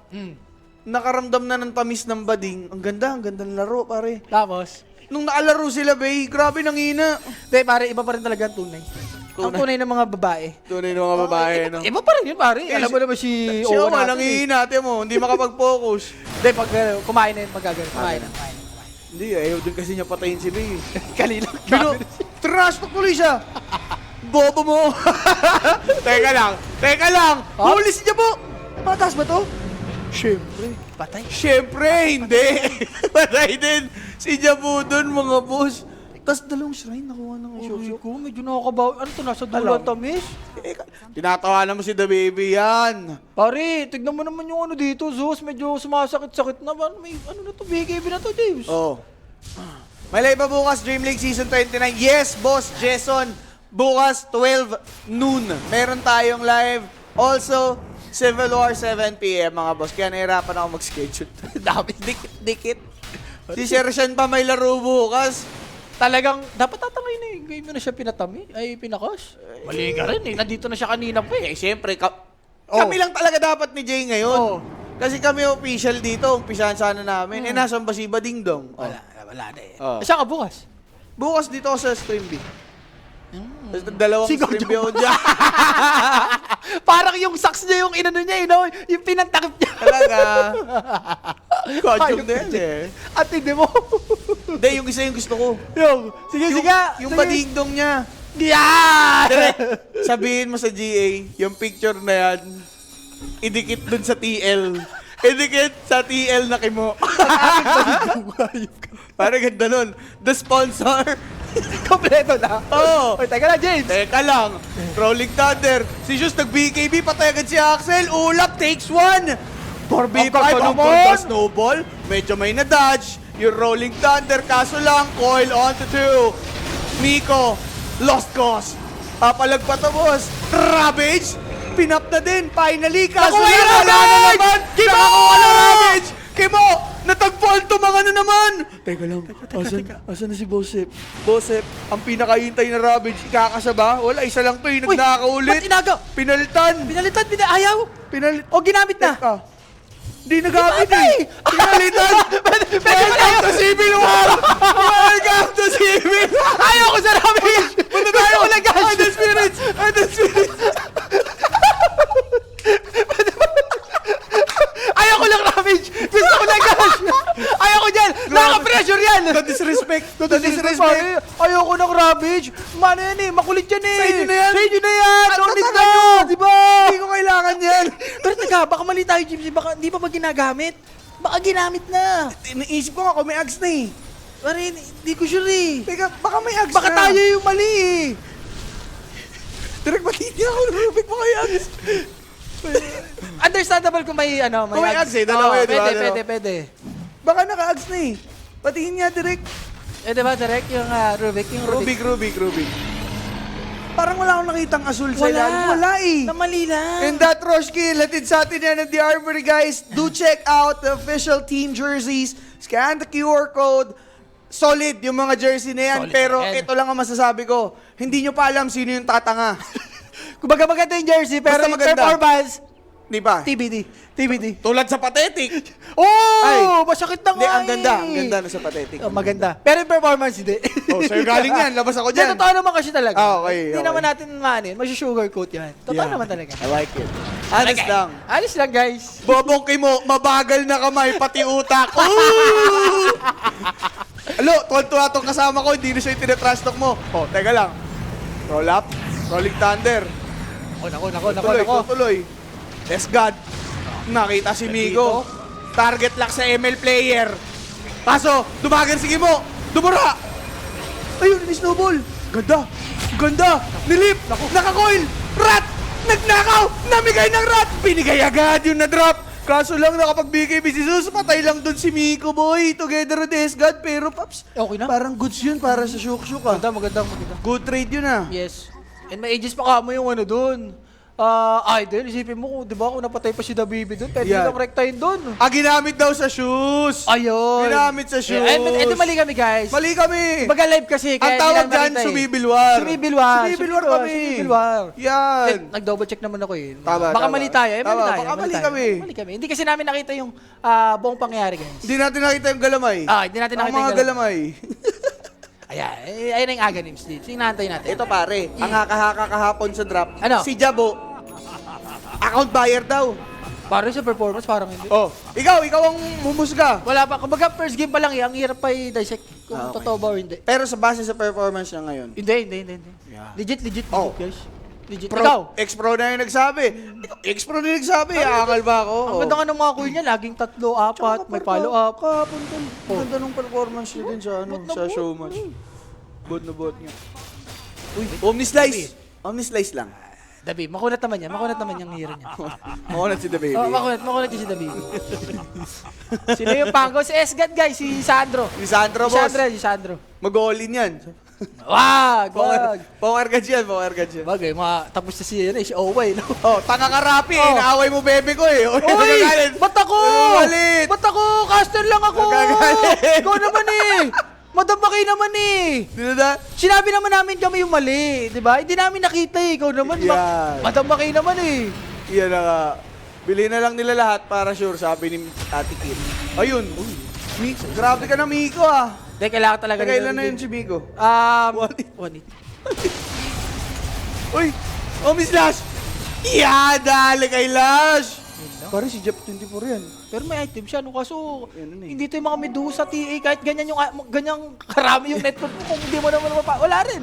nakaramdam na ng tamis ng bading. Ang ganda ng laro, pare. Tapos, Nung nakalaro sila, bay, grabe nangina. Hindi, pare, iba pa rin talaga ang tunay. Ang tunay ng mga babae. Tunay ng mga babae, no? Iba pa rin yun, pare. Alam mo naman si Si Owa Owa, natin. nangihina, natin mo. Hindi makapag-focus. Hindi, pag kumain na yun, magagano. Kumain na. Hindi, ayaw din kasi niya patayin si Bay. Kanina. Trash pa tuloy siya. Bobo mo. Teka lang. Huli si Jabo. Mataas ba to? Siyempre. Patay. Siyempre, hindi. Patay din. Si Jabo dun, mga boss. Tapos dalawang shrine nakuha ng Uy, ko, medyo nakakabaw. Ano to, nasa dulo ang tamis? Tinatawa naman si The Baby yan. Pare, tignan mo naman yung ano dito, Zeus. Medyo sumasakit-sakit na. May ano na to, BKB na to, James. Oh. May live ba bukas, Dream League Season 29? Yes, boss, Jason. Bukas, 12 noon. Meron tayong live. Also, Civil War 7 p.m. mga boss. Kaya nahirapan ako mag-schedule. Dami, dikit. Si Sershan pa may laro bukas. Talagang, dapat tatangay na yung game na siya pinatami. Ay, pinakos. Mali ka rin eh. Nandito na siya kanina pa eh. Siyempre, kami lang talaga dapat ni Jay ngayon. Oh. Kasi kami official dito. Umpisahan sana namin. Nasaan ba si Bading Dong? Wala na eh. Oh. Saan ka bukas? Bukas dito ako sa Stream B. Dalawang Sigaw Stream B joke. ako dyan. Parang yung socks niya, yung inano niya, yung pinantakip niya. Talaga. Kajong na yan eh. At hindi mo. Hindi, yung isa yung gusto ko. Sige. Yung badingdong niya. Yan! Direk, sabihin mo sa GA, yung picture na yan, idikit dun sa TL. Idikit sa TL na kimo. Parang ganda nun. The sponsor. Kompleto na. Oo. Oy, teka na, James. Teka lang. Rolling Thunder. Si Jus nag-BKB, patay agad si Axel. Ulap, takes one. 4v5, ang ganda snowball. Medyo may na-dodge. Yung Rolling Thunder, kaso lang, coil onto 2. Miko, lost cause. Papalag pa to, boss. Ravage, pinap na din. Finally, kaso Nakuha lang, yung wala na Ravage! naman. Kimo! Nakakuha na Ravage. Kimo, natagpuan to mga na naman. Teka lang, asan na si Bosep? Bosep, ang pinakahintay na Ravage, ikakasa ba? Wala, isa lang to, yung Uy, nagnaka ulit. ba't inaga? Pinalitan. Ayaw. O, ginamit na. Teka. Di nagamit Di ba, eh. Pinalitan. Welcome to Civil War. Welcome to Civil War. Ayaw ko sa Ravage. Punta tayo. Gusto ko lang, guys. And the spirits. Ayaw ko lang, Ravage. Gusto ko lang, gosh. Ayaw ko dyan. Nakaka-pressure yan. The disrespect. The disrespect. Ayaw ko ng Ravage. Mano yan eh. Makulit yan eh. Sa inyo na yan. Sa inyo na yan. At No need tataka na. nyo. Diba? Hindi ko kailangan yan. Pero teka, baka mali tayo, Gypsy. Baka hindi pa ba ginagamit? Baka ginamit na. Naisip ko nga kung may ags na eh. Pare, hindi ko sure eh. Teka, baka may ags Baka na. tayo yung mali eh. Direk, ba't hindi ako narubik mo kay ags? Understandable kung may ano, Kung may ads eh, dalawa yun, di ba? Pwede. Baka naka-ags na eh. Patingin nga, Direk. Diba, direct yung Rubik, yung Rubik. Parang wala akong nakitang asul sa ilalim. Wala eh. Namali lang. And that Roshki, latid sa atin yan ng The Armory, guys. Do check out the official team jerseys. Scan the QR code. Solid yung mga jersey na yan. Solid Pero yan. ito lang ang masasabi ko. Hindi nyo pa alam sino yung tatanga. Kumbaga maganda yung jersey, pero Basta yung maganda. performance, Di ba? TBD. Tulad sa pathetic. Oh! Ay. Masakit na Hindi, nga ang ganda. eh. Ang ganda na sa pathetic. Oh, maganda. Pero yung performance, hindi. Oh, sa'yo galing yan. Labas ako Hindi, dyan. totoo naman kasi talaga. Ah, okay, Hindi okay. naman natin maanin. Sugarcoat yan. Totoo Yeah. naman talaga. I like it. Honest lang. Alis lang, guys. Bobong Kimo, mabagal na kamay, pati utak. Alo, tuwan-tuwa tong kasama ko, hindi na siya yung tinatrash talk mo. Oh, teka lang. Roll up, Rolling Thunder. Nako. Tuloy. Yes, God. Nakita si Migo. Target lock sa ML player. Kaso, dumagan si Kimo. Dumura. Ayun, ni Snowball. Ganda! Ganda! Nilip! Nakakoil! Rat! Nagnakaw! Namigay ng rat! Binigay agad yung na-drop! Kaso lang nakapagbigay si Zeus, patay lang dun si Miko, boy. Together with S-God, pero Paps, Okay na? parang goods yun para sa Shuk-Shuk, ah. Maganda. Good trade yun, ah. Yes. And may ages pa kamo yung ano dun. Idol, isipin mo, di ba kung napatay pa si Dabibi dun, pwede Yan. lang rektahin dun. Ah, ginamit daw sa shoes. Ayun. Ginamit sa shoes. Ito mali kami, guys. Mali kami. Baga live kasi, Ang kaya tawag hindi namin dyan, makita eh. sumibilwar. Sumibilwar. Sumibilwar kami. Sumibilwar. Yan. Nag-double check naman ako eh. Tama, Baka tama. mali tayo. Tama, Mali tayo. baka mali kami. Mali kami. Hindi kasi namin nakita yung buong pangyayari, guys. Hindi natin nakita yung galamay. Hindi natin nakita Ang mga yung galamay. Ayan. Ayun na yung Aganims dito. Hinahantay natin. Ito pare, ang haka-haka kahapon sa drop, Ano? si Jabo, account buyer daw. Para sa performance, parang hindi. Oh, ikaw ang humusga. Wala pa. Kumbaga, first game pa lang eh. Ang hirap pa i-dissect kung Okay. totoo ba o hindi. Pero sa base sa performance niya ngayon, Hindi. Yeah. Legit, Oh. guys. Legit. Ikaw. Ex-pro na yung nagsabi. Ex-pro na yung nagsabi, akal ba ako? Ang ganda nga ng mga kuya niya, laging 3, 4, may follow-up. Kahapon tol. Ang ganda ng performance niya din sa sa showmatch. Bot na bot niya. Uy, Omnislice. Omnislice lang. Dabi, makunat naman yung hero niya. Makunat si The Baby. Makunat yung si Dabi. Sino yung pango? Si S-God, guys, si Sandro. Si Sandro, boss. Si Sandro. Mag-all-in yan. Wag! Power guard yan, power guard yan. Bagay, tapos na si Oway, no? Oh, tanga ka Rapi, Oh. inaaway mo bebe ko eh. Uy! Nagagalit. Ba't ako? Nagagalit. Ba't ako? Caster lang ako! Nagagalit. Ikaw naman eh! Madamba kayo naman eh! Dinada? Sinabi naman namin kami yung mali, di ba? Hindi namin nakita eh. Ikaw naman, Yan. madamba kayo naman eh. Iyan na nga. Bili na lang nila lahat para sure, sabi ni Ate Kim. Ayun. Grabe ka na, Miko ah. Hindi, kailangan talaga. Kailan na yun si Miko? One hit. Uy! Oh, Miss Lash! Yeah, dali kay Lash! Parang si Jeff 24 yan. Pero may item siya, no? Kaso, Yan na eh. hindi to yung mga Medusa, TA, kahit ganyan yung, ganyang karami yung network mo, kung hindi mo naman wala rin.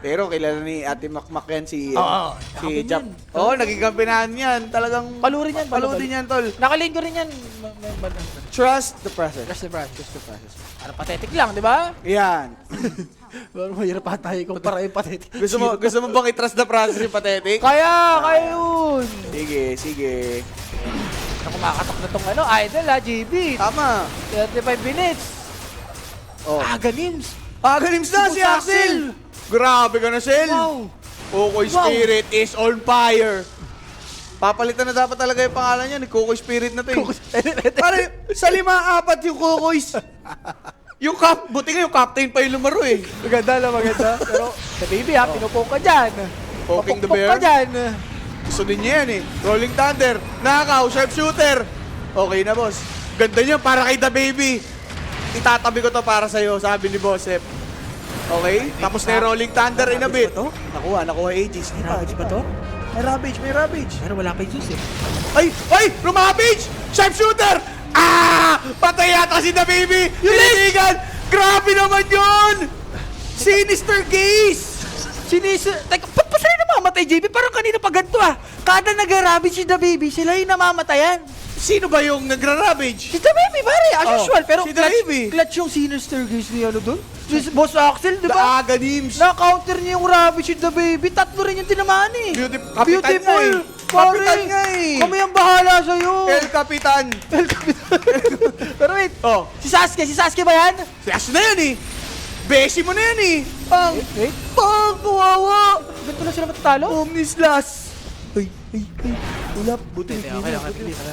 Pero kilala ni Ate Makmak yan si, Oo, si kampi Jeff. yan. Oo, naging kampinahan yan. Talagang Palo rin yan, palo din yan, tol. Nakalin ko rin yan. Trust the process. Trust the process. Para pathetic lang, di ba? Yan. Pero mahirap pa tayo kung para yung pathetic. Gusto mo bang i-trust the process yung pathetic? Kaya yun. Sige. Kumakatok na tong idol GB. Tama. 35 minutes. Oh. Ganims. Ganim na si Axel! Grabe ka na, Sel! Wow. Kokoy Spirit is on fire! Papalitan na dapat talaga yung pangalan niya, ni Kokoy Spirit na to eh. Pare, sa 5-4 yung Kokoys. Yung buti nga yung captain pa yung lumaro eh. Maganda. Pero, the baby ha, pinupok ka dyan. Poking the Papukpok bear. ka dyan. Gusto din niya yan eh. Rolling Thunder, Nakaw, Sharpshooter. Okay na, boss. Ganda niya, para kay The Baby. Itatabi ko to para sa'yo, sabi ni Bosep. Okay? Tapos na yung Rolling Thunder in a bit. Nakuha Aegis. May Ravage ba to? May Ravage. Pero wala pa yung Zeus eh. Ay! Rumabage! Sharpshooter! Patay yata si The Baby! Tinitigan! Grabe naman yun! Sinister Gaze! Teka, ba't pa sila namamatay, JB? Parang kanina pa ganito ah. Kada nag-ravage si The Baby, sila yung namamatayan. Sino ba yung nagra-ravage? Si The Baby, pare, as Oh, usual. Pero si The Baby. clutch yung Sinister Gaze ni dun. Si Boss Axel, di The ba? Aganims! Na-counter niya yung ravage si The Baby. 3 rin yung tinamaan eh. Beautiful! Kapitan nga eh! Kami ang bahala sa'yo. El Capitan! Pero wait, Oh, si Sasuke ba yan? si Ash na yan eh! Beshi mo na yan eh! Wait. Kawawa! Ganito na sila matatalo? Omnislas! Ay! Ulap! Buti.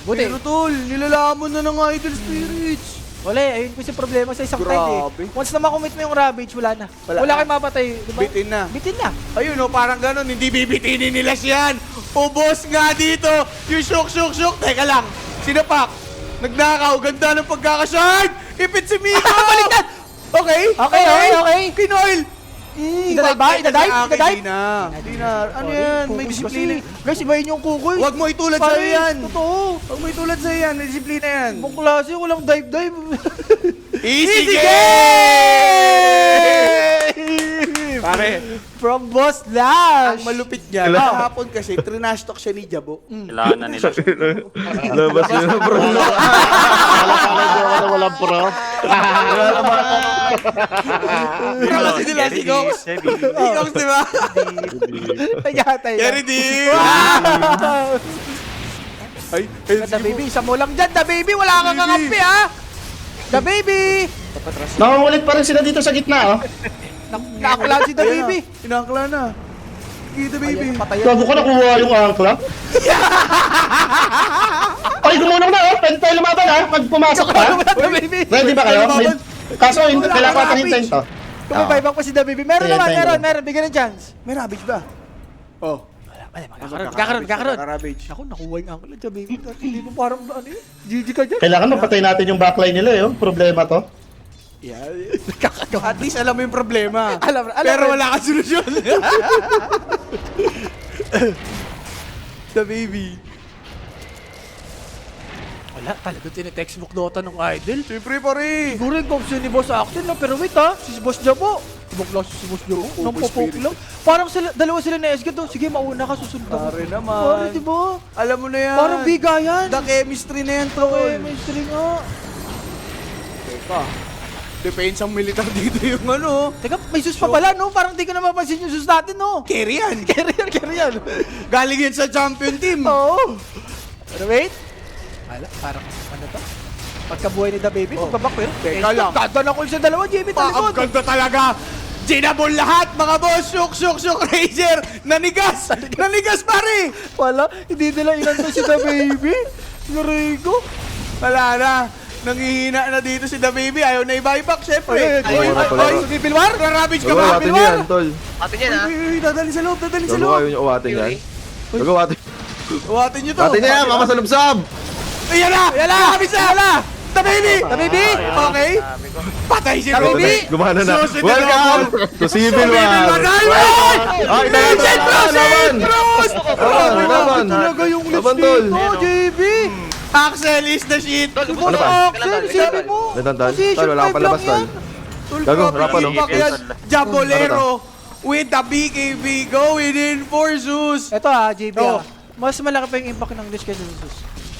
Buti. Pero tol, nilalamon na ng Idol Spirits! Wala eh, ayun kasi problema sa isang fight Grabe. eh. Once na makommit mo yung ravage, wala na. Wala Wala na. kayong mapatay, di ba? Bitin na. Bitin na. Ayun oh, parang ganun, hindi bibitinin nila siyan! Ubos nga dito! Yung shook! Teka lang, sinapak! Nagnakaw, ganda ng pagkakashard! Ipit si Miko! Baliktad! Okay. Pinoil! Idadive? Di na. Ano yan? May disiplina. Guys, ibahin yung kukoy. Huwag mo itulad sa'yo yan. Totoo. Huwag mo itulad sa'yo yan. May disiplina yan. Ibang klase, walang dive. Easy game! game! Pare, From Boss Lash. ang malupit niya, kahapon kasi, trinash talk siya ni Jabo. Kailangan na nila. Labas yun na bro. Kala ko na walang pro. Pero kasi nila si Gox. Si Gox, di ba? Tagatay lang. Kerry D! Ay, The Baby, isa mo lang dyan. The Baby, wala kang kakampi, ha? The Baby! Nangungulit pa rin sila dito sa gitna, oh. Nakakulaan si The Ayan Baby. na, Inangkla na. Kita baby. Gago ka nakuha yung angkla. Ay, gumunong na, oh. Pwede tayo lumaban, ha? Pag pumasok ka. The Baby. Ready ba kayo? Kaso, kailangan ko hintayin to. Kung may buyback pa si The Baby. Meron Ayan, naman, thank you. meron. Bigyan ng chance. May ravage ba? Oh. Magkakaroon. Ravage. Ako, nakuha yung angkla, The Baby. Hindi mo parang, ano yun? GG ka dyan. Kailangan mapatay natin yung backline nila, eh, oh. Problema to. Yeah. At least alam mo yung problema. Alam Pero mo. wala kang solusyon. The Baby. Wala, talaga tinitextbook Dota ng idol. Siyempre pare. Siguro yung option ni Boss Axel lang, pero wait ha, si Boss Jabo. Tibok lang si Boss Jabo, nang popok lang. Parang sila, dalawa sila na SG to, sige mauna ka, susunod ako. Pare naman. Pare, diba? Alam mo na yan. Parang bigayan. The chemistry na yan, tol. Okay, may string nga. Teka. Depends ang militar dito yung ano. Teka, may sus pa pala, no? Parang di ko na mapansin yung sus natin, no? Carry yan. Carry yan. Galing yan sa champion team. Oo. Pero wait. Wala, parang ano to? Pagkabuhay ni The Baby, magbabak pero. Teka lang. Ganda na ko sa dalawa, Jimmy, Ang talikod. ganda talaga. Ginabol lahat, mga boss. Shuk, Razer. Nanigas. Nanigas, pare. Wala, hindi nila inanto si The Baby. Narigo. Wala na. Nangihina na dito si The Baby. Ayaw na i-buyback, syempre. Ay, Bibilwar. Raravage ka ba, Bibilwar? tol. Atin yan ha. Uy, dadalhin sa loob, dadalhin sa loob. yung uwatin yan. Gagawatin. Uwatin nyo to. Atin na yan, mama sa lumsab! Ayan na! Raravage na! Wala! The Baby! The Baby! Okay. Patay si The Baby. Baby! Gumana na. Susi Welcome to Civil War! Ay, Vincent Cruz! laban! Cruz! Laban! Talaga yung lips Laban, tol! dito, JB! Axel is the shit. Boss Ano ba? Axel, isipin mo. Natantan? Position Tol, wala 5 kang palabas, lang yan. tol. Gago, rapan, no? Jabolero with the BKB going in for Zeus. Ito JB Oh. mas malaki pa yung impact ng Lich kaysa sa Sus.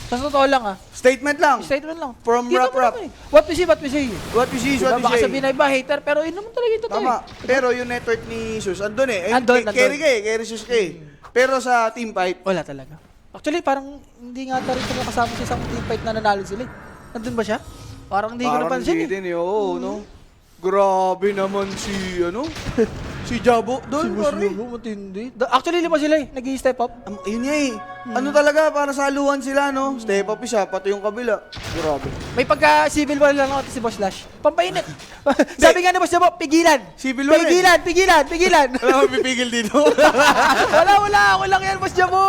Sa totoo lang Statement lang. statement lang. From Dito Rap mo Rap. naman eh. What we see. What you see is Diba, what you baka say. sabihin na iba, hater, pero yun naman talaga ito Tama. Pero yung network ni Zeus, andun eh. Andun. Carry ka eh. Carry Zeus ka eh. Pero sa team fight, Wala talaga. Actually, parang hindi nga rin ito kasama sa isang team fight na nanalo sila eh. Nandun ba siya? Parang hindi ko napansin eh. din eh. Oo, no? Grabe naman si, si Jabo. Si Doon, Boss pare. Lugo, matindi. Actually, lima sila eh. Nag-i-step up. Yun nga eh. Ano talaga, para saluhan sila, no? Step up isa, pati yung kabila. Grabe. May pagka-civil war lang ako si Boss Lash. Pampainit. Sabi nga ni Boss Jabo, pigilan. Civil war eh. Pigilan. Wala kang pipigil dito. wala. Ako lang yan, Boss Jabo.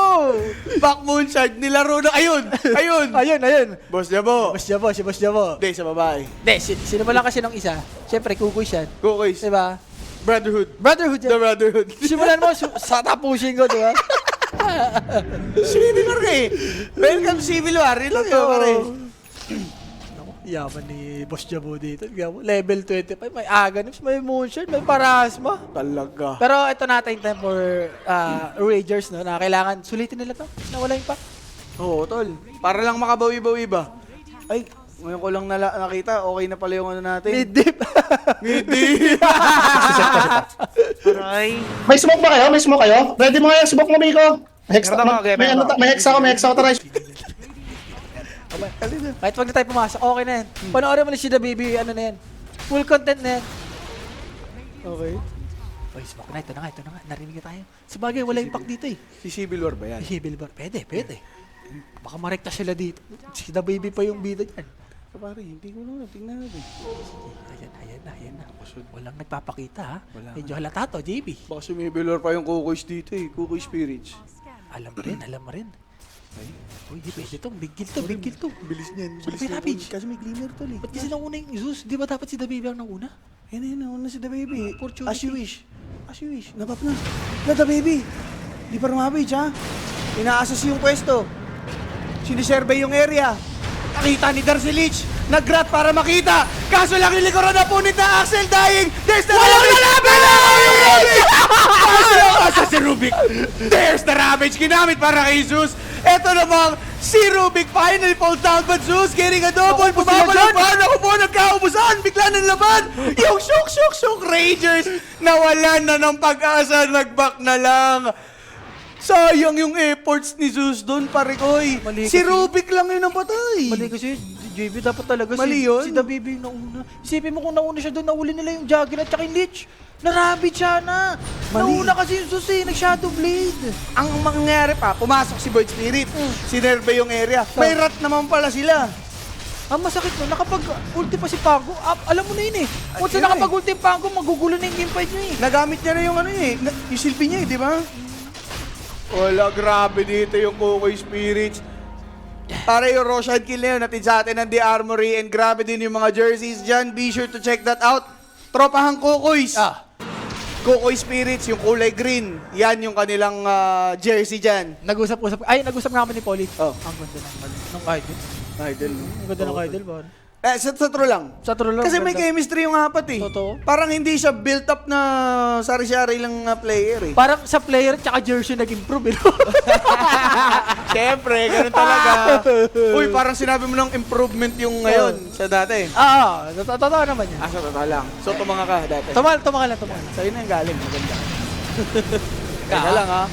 Back moonshot, nilaro na. Ayun. Ayun. Boss Jabo. Si Boss Jabo. Hindi, sa babae. Hindi, sino ba lang kasi nung isa? Siyempre, kukuy siya. Kukoys. Diba? Brotherhood. Brotherhood The yan. Brotherhood. Simulan mo, sa tapusin ko, diba? Civil War eh. Welcome Civil War. Yun lang yun, pare. Yaman ni Boss Jabo dito. Level 25, may Aghanim, may Moonshot, may Parasma. Talaga. Pero ito natin time for Ragers, no, na kailangan sulitin nila to, na wala impact. Oo, tol. Para lang makabawi-bawi ba? Ay, ngayon ko lang nakita, okay na pala yung ano natin. Mid-dip. Midi. Aray. May smoke ba kayo? May smoke kayo? Ready mo nga yung smoke mo, Miko? Hex, Meron ako, may hex ako, tara. Kahit wag na tayo pumasok, okay na yan. Panoorin mo na si The Baby, ano na yan. Full content na yan. Okay. Oy, smoke na, ito na nga. Narinig na tayo. Sabagay, wala impact dito eh. Si Civil War ba yan? Civil War, pwede. Baka marekta sila dito. Si The Baby pa yung bida dyan. Pare, hindi ko na. Tingnan natin. Ayan na. Walang nagpapakita ha. Medyo halata to, JB. Baka si Civil War pa yung Kukoys dito eh. Kukoy Spirits. Alam mo rin. Uy, di pwede to. Big kill to. Bilis niyan. Bilis niyan. Kasi may glimmer tol eh. Ba't kasi nauna yung Zeus? Di ba dapat si The Baby ang nauna? Yan, nauna si The Baby. Opportunity. As you wish. Nabap na. The Baby. Di pa rumabage ha. Ina-assess yung pwesto. Sinisurvey yung area. Nakita ni Darcy Leach. Nag-grat para makita. Kaso lang yung likuran na punit na Axel dying. There's the Ravage! Kaso si Rubik. There's the Ravage. Ginamit para kay Zeus. Eto namang si Rubik finally falls down, but Zeus getting a double. Bumabalik pa. Naku po, nagkaubusan. Bigla ng laban. Yung shook Rangers nawalan na ng pag-asa. Nag-back na lang. Sayang yung efforts ni Zeus doon, pare koy. Mali Si kasi. Rubik lang yun ang patay. Mali kasi, JB dapat talaga Mali yun? si Dabibi yung nauna. Isipin mo kung nauna siya doon, nauli nila yung Juggernaut at yung Lich. Narabit siya na. Mali. Nauna kasi yung Zeus eh, nag-Shadow Blade. Ang mangyari pa, pumasok si Void Spirit. Sinerve yung area. May rat naman pala sila. Ang masakit no, nakapag-ulti pa si Pango. Alam mo na yun eh. Once yun na nakapag-ulti yung Pango, magugulo na yung gamefight niya eh. Nagamit niya na yung ano eh, yung silbi niya eh, di ba? Wala, grabe dito yung Kukoy Spirits. Para yung Roshan kill na yun, natin sa atin ng The Armory, and grabe din yung mga jerseys dyan. Be sure to check that out. Tropahang Kukoys. Kukoy Spirits, yung kulay green. Yan yung kanilang jersey dyan. Nag-usap nga kami ni Polly. Oh. Ang ganda ng idol. Idol. Ang ganda ng idol ba? Sa true lang. Sa true lang. Kasi may ganda. chemistry yung apat eh. Totoo. Parang hindi siya built up na sari-sari lang player eh. Parang sa player tsaka jersey nag-improve eh. Siyempre, ganun talaga. Uy, parang sinabi mo ng improvement yung ngayon sa dati. Totoo naman yan. Sa totoo lang. So, tumanga ka dati. Tumaka lang. Sa'yo na yung galing. Maganda. Teka lang ha.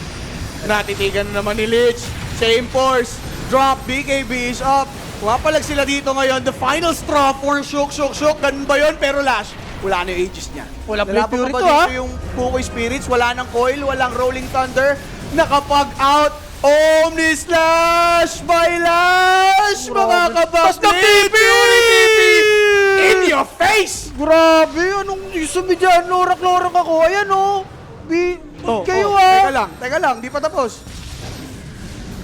Natitigan na naman ni Lich. Same force. Drop. BKB is up. Pumapalag sila dito ngayon. The final straw for Shook. Ganun ba yun? Pero Lash, wala na yung ages niya. Wala Nalaban Blade pa Fury ba to, dito yung Kukoy Spirits? Wala ng coil, walang Rolling Thunder. Nakapag-out. Omni Slash by Lash! Makakabas na TP! In your face! Grabe, anong sumi dyan? Lorak ako. Ayan o. Kayo Teka lang, di pa tapos.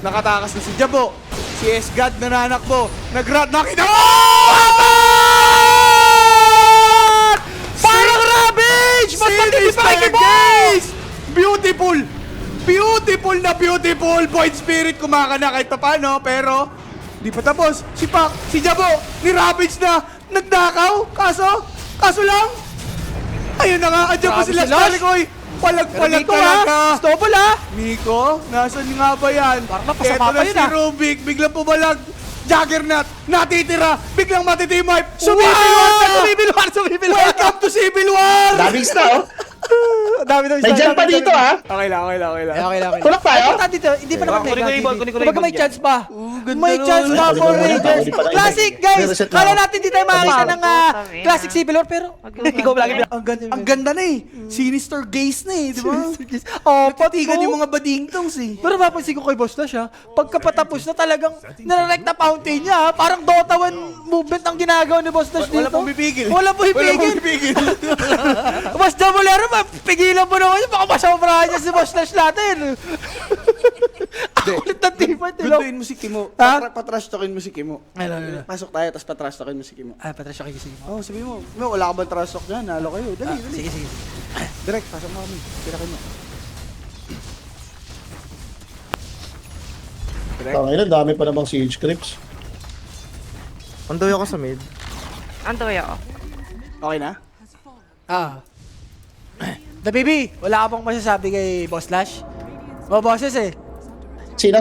Nakatakas na si Jabo. Si S-God nananakbo. Nag-rat, nakita mo! Parang Ravage! Mas matindi pa kay Guys! Beautiful na beautiful. Void Spirit kumakana kahit pa paano, pero di pa tapos. Si Pak, si Jabo, ni Ravage na nagdakaw. Kaso lang. Ayun na nga, andyan pa Grabe sila si Lash. Starikoy. Palag-palag Nico talaga. Stopple ha. Nico, nasan nga ba yan? Parang napasama Eto pa na yun, si Rubik, biglang pumalag. Juggernaut, natitira, biglang Civil War! Welcome to Civil War! Daming star, oh. Dami May dyan pa dito, ha? Okay lang. Okay. Tulak tayo? Punta dito, hindi pa naman Kunin ko yung ibon, kunin ko yung Kumbaga ibon may dyan. chance pa. ganda May nun. chance pa for Rangers. Classic, guys. Reset na Kala ako. natin di tayo makakita ng Classic Civil War, pero Ikaw lagi Ang ganda na eh. Sinister Gaze na eh, di ba? Oh, Patigan patiko. yung mga badingtongs eh. Pero mapansin ko kay Boss Lash ha, pagkapatapos na talagang nanarek na fountain niya ha, parang Dota 1 movement ang ginagawa ni Boss Lash dito. Wala pong pipigil. Wala pong pipigil. Boss Jabolero, pigilan mo naman yun, baka masobrahan niya si Boss Lash natin. Ang kulit ng teammate, eh, no? Gunduin mo si Kimo. Ha? Patrash talkin mo si Kimo. Ay. Pasok tayo, tapos patrash talkin mo si Kimo. Patras siya kay Gising. Oh, sabi mo, wala ka ba trash talk dyan? Nalo kayo. Dali. Sige. Direct, pasok mo kami. Tirakin mo. Tangina, dami pa namang siege creeps. Andoy ako sa mid. Antoy ako. Okay na? The Baby, wala ka bang masasabi kay Boss Lash? Mga bosses eh. Sina?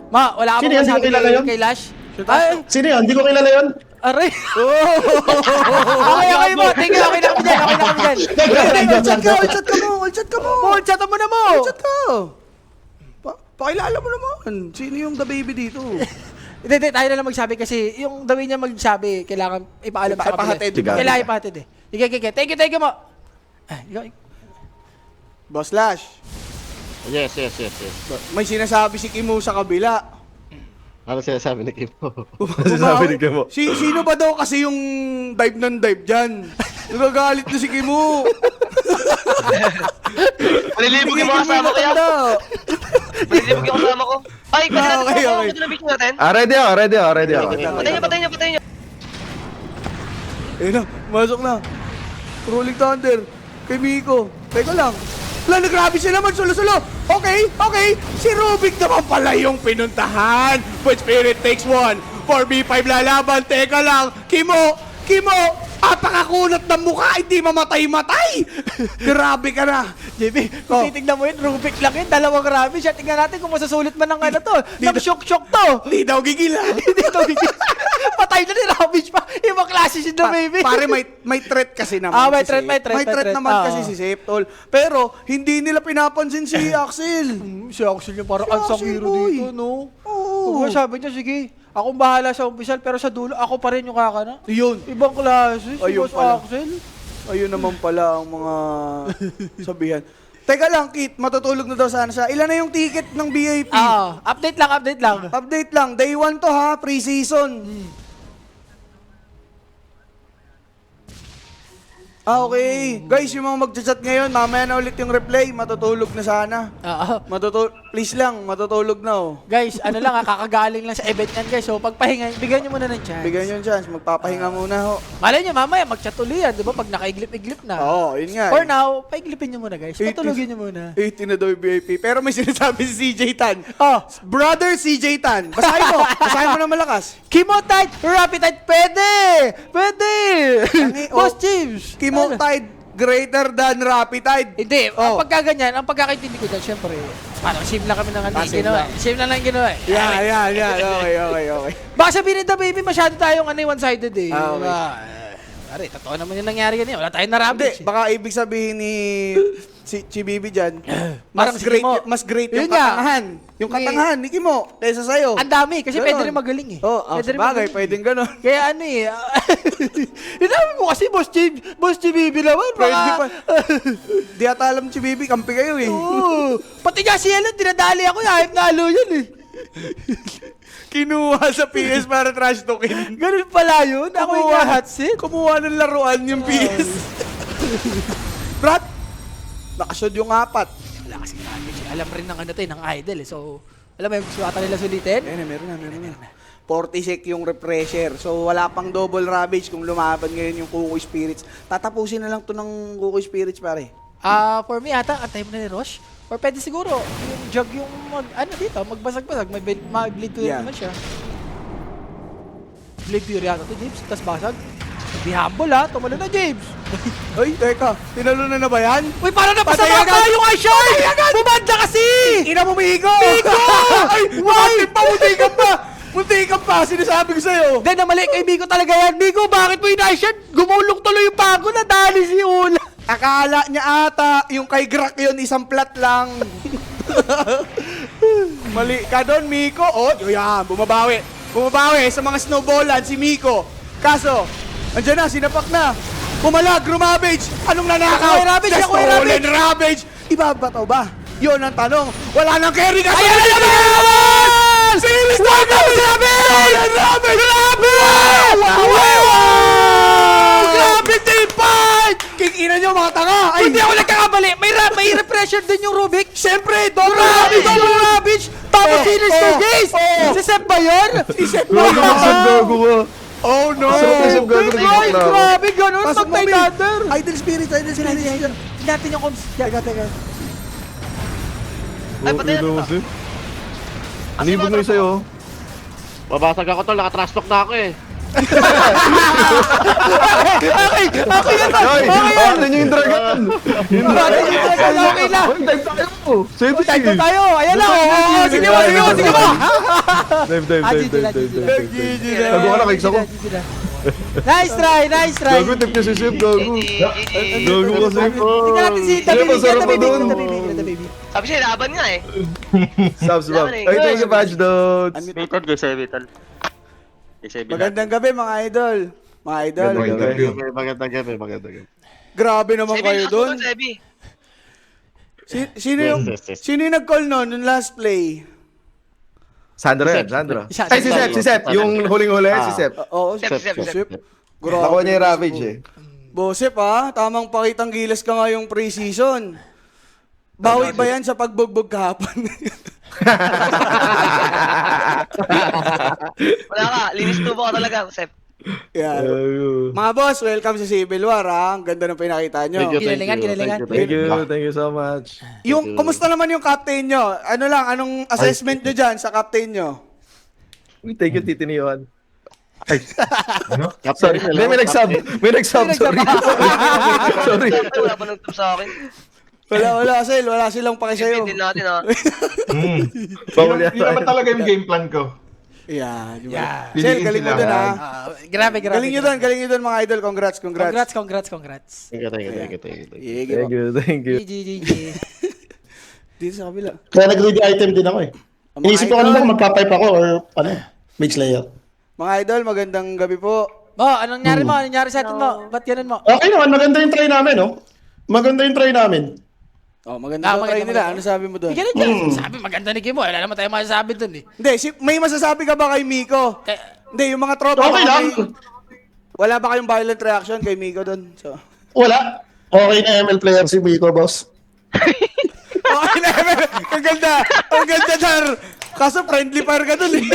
Wala ka Sino bang yan? Di ko masasabi kilala yun. kay Lash? Ay, Sino yun? Hindi ko kilala yun. aray. Okay mo. Tingnan, okay na kami dyan. Ulchat ka mo. Ulchat mo na mo. Ulchat ka. Pakilala mo naman. Sino yung the baby dito? Hindi, tayo na lang magsabi kasi yung the way niya magsabi, kailangan ipaalam sa kapila. Ipahatid. Kailangan ipahatid eh. Sige. Thank you mo. Ikaw. Boss Lash, Yes. may sinasabi si Kimo sa kabila. Ano sinasabi ni Kimo? Sinasabi ni Kimo? Sino ba daw kasi yung dive dyan? Nagagalit na si Kimo. Malilibog yung mga kasama ko yan. Malilibog yung kasama ko. Ay, pwede natin Okay. pwede na bigyan natin. Ready ako. Patay nyo. Ayun na, masok na. Rolling Thunder. Kay Miko. Teka lang. Wala, nagrabe siya naman. Sulo. Okay. Si Rubik naman pala yung pinuntahan. But Spirit takes one. 4v5 lalaban. Teka lang. Kimo, apakakunat ng mukha, hindi mamatay-matay. Grabe ka na. JB, kung titignan mo yun, Rubik lang yun, dalawang Rubbish. At tingnan natin kung masasulit man ng ano to. Ng shock-shock to. Hindi daw gigila. Hindi to bigyan. Patay na ni Rubbish pa. Ibang klase siya na, baby. Pare, may threat kasi naman. May si threat, Sep. may threat, May may threat threat. naman Oo. kasi si Septol. Pero, hindi nila pinapansin si Axel. Si Axel niya parang Si unsung Axel, hero boy. dito, no? Oo. Kung sabi niya, sige, akong bahala sa umpisal, pero sa dulo, ako pa rin yung kakana. Yun. Ibang klase, si Ayun Boss pala. Axel. Ayun naman pala ang mga sabihan. Teka lang, Kit, matutulog na daw sana siya. Ilan na yung ticket ng VIP? Update lang. Update lang. Day 1 to ha, pre-season. Okay. Guys, yung mga mag-chat ngayon, mamaya na ulit yung replay. Matutulog na sana. Please lang, matutulog na oh. Guys, ano lang, kakagaling lang sa event yan, guys. So, pagpahinga, bigyan nyo muna ng chance. Bigyan nyo yung chance, magpapahinga muna ho. Malay nyo, mamaya, mag-chat ulit yan, di ba? Pag nakaiglip-iglip na. Oo, yun nga. For now, paiglipin nyo muna, guys. 80. Patulogin nyo muna. 80 na daw yung VIP. Pero may sinasabi si CJ Tan. Oh, Brother CJ Tan. Basahin mo na malakas. Chemotide, Rapidite, pwede! Boss oh. James! Chemotide greater than Rapidite. Hindi, Oh. ang pagkaganyan, ang pagkakaintindi ko dyan, syempre, parang save lang kami ng ano, Save ginawa. lang. Save lang ginawa. Yan. Okay. Baka sabihin nito, baby, masyado tayong one-sided eh. Ah, okay. Pare, totoo naman yung nangyari ganyan. Wala tayong Hindi, na-rabbits. baka ibig sabihin ni si Chibibi dyan, Parang si Kimo. mas great yung Yun nga. katangahan. Yung katangahan ni Kimo, kaysa sa'yo. Ang dami, kasi Ganon. pwede rin magaling eh. Pwede rin bagay, magaling. pwedeng gano'n. Kaya ano eh. Inabi mo kasi, Boss Chibibi naman. Pwede baka- pa. Di ata alam Chibibi, kampi kayo eh. Oo. Pati nga si Helen, dinadali ako. Hayop na alo yan eh. Kinuha sa PS para trash talking. Ganun pala yun. Ako yung hot seat. Kumuha ng laruan yung PS. Brad, nakasod yung 4. Wala kasi damage. Alam rin ng ano to eh, ng idol eh. So, alam mo yung gusto ata nila sulitin? Meron na. 40 sec yung refresher. So, wala pang double ravage kung lumaban ngayon yung Kukoy Spirits. Tatapusin na lang to ng Kukoy Spirits, pare. For me ata, antay mo na ni Rosh. Or pwede siguro, yung jug yung magbasag-basag. May bleed to Yeah. naman siya. Bleed to yata to, James. Tas basag. Hindi humble ha. Tumalo na, James. Ay, teka. Tinalunan na ba yan? Uy, parang Patay napasama agad! ka yung iShard! Bumanda kasi! Ina mo, Migo! Ay, Muntikan pa! Sinasabi ko sa'yo! Hindi, namali kay Miko talaga yan. Miko, bakit mo yung iShard? Gumulong tuloy yung bago na dali si Ula. Akala niya ata, yung kay Grak yun, isang plat lang. Mali ka doon, Miko. Oh, yan, bumabawi. Bumabawi sa mga snowballan si Miko. Kaso, andyan na, sinapak na. Pumalag, rumabage. Anong nanakaw? Ako ay Ravage, The ako ay stolen Ravage. Ibabataw ba? Yun ang tanong. Wala nang carry ka. Ayan na naman! Silis na kami! Stolen Ravage! Grabe! Wow! Grabe, team fight! King ina nyo, mga tanga! Ay, Hindi ako nagkakamali. May repression din yung Rubik. siyempre, double Grabe, Ravage! double Ravage. Tapos sinis to, Jace. Si Sep ba yun? Si Seth Gago Bayo! ka, gago ka. Oh no! Sarap na siyang gago, Ay, nagigit na ako. grabe, ganun. Pasok Pag mo, Min. Thunder. Idol Spirit, Idol Spirit. Natin yung comms. Teka. Ay, patay na Gago ito. kasi. Anibog na yung sa'yo. Babasag ako tol, nakatrash talk na ako eh. Okay yan. Ay, ano nyo yung dragon? Yung dragon. Okay na. Ay, dive tayo. Save Tayo tayo. Ayan lang. Sige mo. Dive. Gago ka na, kikes ako. Nice try. Gago, tip niya si Sip, gago. Gago kasi. Tingnan natin si Sip, ang sarap pa dun. Sabi siya, laban nga eh. Subs, Bob. Ay, thank you, Patch Dots. Vital, guys, Vital. Magandang gabi, mga idol. Mga idol. Magandang gabi. Grabe naman Sebi, kayo lakas mo doon. dun, Sebi. Sino yung nag-call nun last play? Sandro yan, Sandro. Isa- Ay, si Sep. Yung huling-huli, si Sep. Oo, Sep. Grabe. Nakuha niya yung Ravage eh. Bosep ha, tamang pakitang gilas ka nga yung pre-season. Bawi ba yan sa pagbugbog kahapon? Wala ka, linis tubo ka talaga, Sep. Yan. Gago. Mga boss, welcome sa Civil War ha. Ang ganda ng pinakita nyo. Ginalingan. Thank you so much. Yung, kumusta naman yung captain nyo? Ano lang, anong assessment nyo dyan sa captain nyo? Uy, thank you, Titi Neon. Ano? Sorry. May nagsub. May nagsub. Sorry. Sorry. Ay, wala pa nag-tap sa akin. Wala, Sel. Wala silang paki sa'yo. Hindi natin ha. Bawal Yun naman yata. talaga yung game plan ko. Yeah, di ba? Yeah. Sel, Piliin galing mo sila. dun, ha? Grabe. Galing nyo dun, mga idol. Congrats. Congrats. Thank you. Sige, Thank you, thank you. GG. dito sa kabila. Kaya nag-ready item din ako eh. Mga Inisip ko idol. kanina magpa-pipe ako or ano, Mage Slayer. Mga idol, magandang gabi po. Anong nangyari mo? Anong nangyari sa atin mo? Ba't ganun mo? Okay naman, maganda yung try namin, no? Maganda yung try namin. Oh, maganda daw try nila. Ano sabi mo doon? Ganun dyan. Sabi, maganda ni Kimo. Wala naman tayo masasabi dun eh. Hindi, may masasabi ka ba kay Miko? Hindi, yung mga tropa Okay baka lang. wala ba kayong violent reaction kay Miko doon? So, Wala. Okay na ML player si Biko, boss. okay na, ang ganda. Ang ganda, Dar. Kaso friendly fire ka doon eh.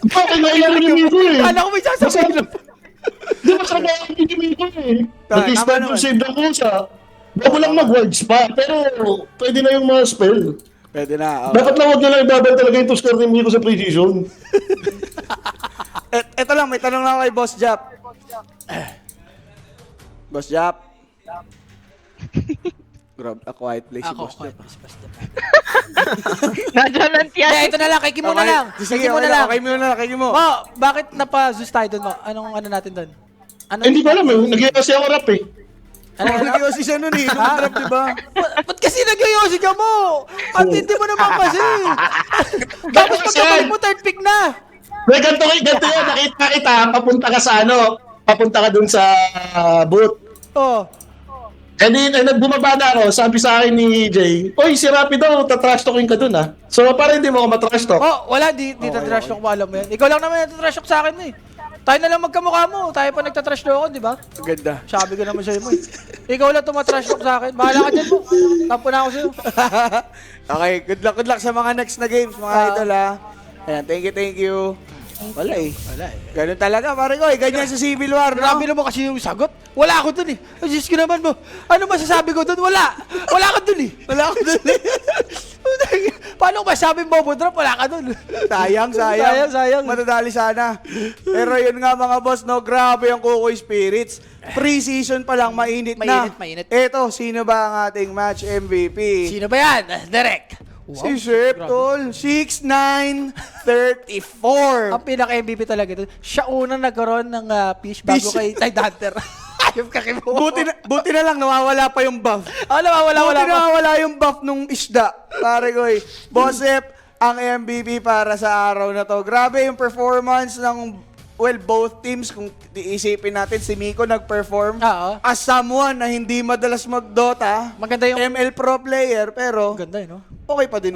Okay na ilan yung Biko eh. Kala ko may sasabihin. Di ba sa mga yung Biko eh? Tama Nag-spell naman. yung save ng kusa. Bago lang mag-words pa, pero pwede na yung mga spell. Pwede na. Dapat lang huwag nyo lang ibabal talaga yung Tuskar ni Miko sa precision. Eto lang, may tanong lang ako kay Boss Jap. Boss Jap. Grab, a quiet place si Ako, Boss Jap. Nandiyan lang Hindi, tiyan. ito na lang. Kay Kimo na lang. Sige, Kay Kimo okay na lang. Okay mo na lang, kay Kimo. Bakit napa-zus tayo dun mo? Anong ano natin dun? Hindi ko alam eh, nag-i-kasi ako rap eh. Ano? Nag-iossi siya nun eh. Nung di ba? Ba't kasi nag-yosi ka mo? Ang tindi mo naman kasi. Tapos pagkabalik mo third pick na. May ganito yun, nakita kita, papunta ka sa ano, papunta ka dun sa booth. Oh. And then, nagbumaba na ako, sabi sa akin ni Jay, oy, si Rappi daw, tatrash talking ka dun ah. So, para hindi mo ako matrash talk. Wala. Di trash talk mo, alam mo yan. Ikaw lang naman yung trash talk sa akin eh. Tayo na lang magkamukha mo. Tayo pa nagtatrash talk, di ba? Ganda. Sabi ko naman sa'yo mo eh. Ikaw lang tumatrash talk sa akin. Bahala ka dyan mo. Tampo na ako sa'yo. Okay, good luck sa mga next na games, mga idol ha. Ayan, thank you. Wala eh. Ganun talaga, pare ko eh. Ganyan sa Civil War, no? Grabe naman kasi yung sagot. Wala ako dun eh. Ay, Diyos ko naman mo. Ano masasabi ko dun? Wala. Wala ka dun eh. Wala ako dun eh. Paano ko masabing bobo drop? Wala ka dun. Sayang. Sayang. Matadali sana. Pero yun nga mga boss, no? Grabe ang Kukoy Spirits. Pre-season pa lang, mainit na. Mainit. Eto, sino ba ang ating match MVP? Sino ba yan? Direct. Si Chef, tol. 6'9", 34. Ang pinaka-MVP talaga ito. Siya unang nagkaroon ng fish bago Fish. kay Tide Hunter. Ayop ka kimo. Buti na lang, nawawala pa yung buff. Wala pa. Nawawala yung buff nung isda. Pare ko eh. Bossep, ang MVP para sa araw na to. Grabe yung performance ng, well, both teams. Kung iisipin natin, si Miko nag-perform Oo. as someone na hindi madalas mag-Dota. Maganda yung... ML pro player, pero Ganda eh, no? okay pa din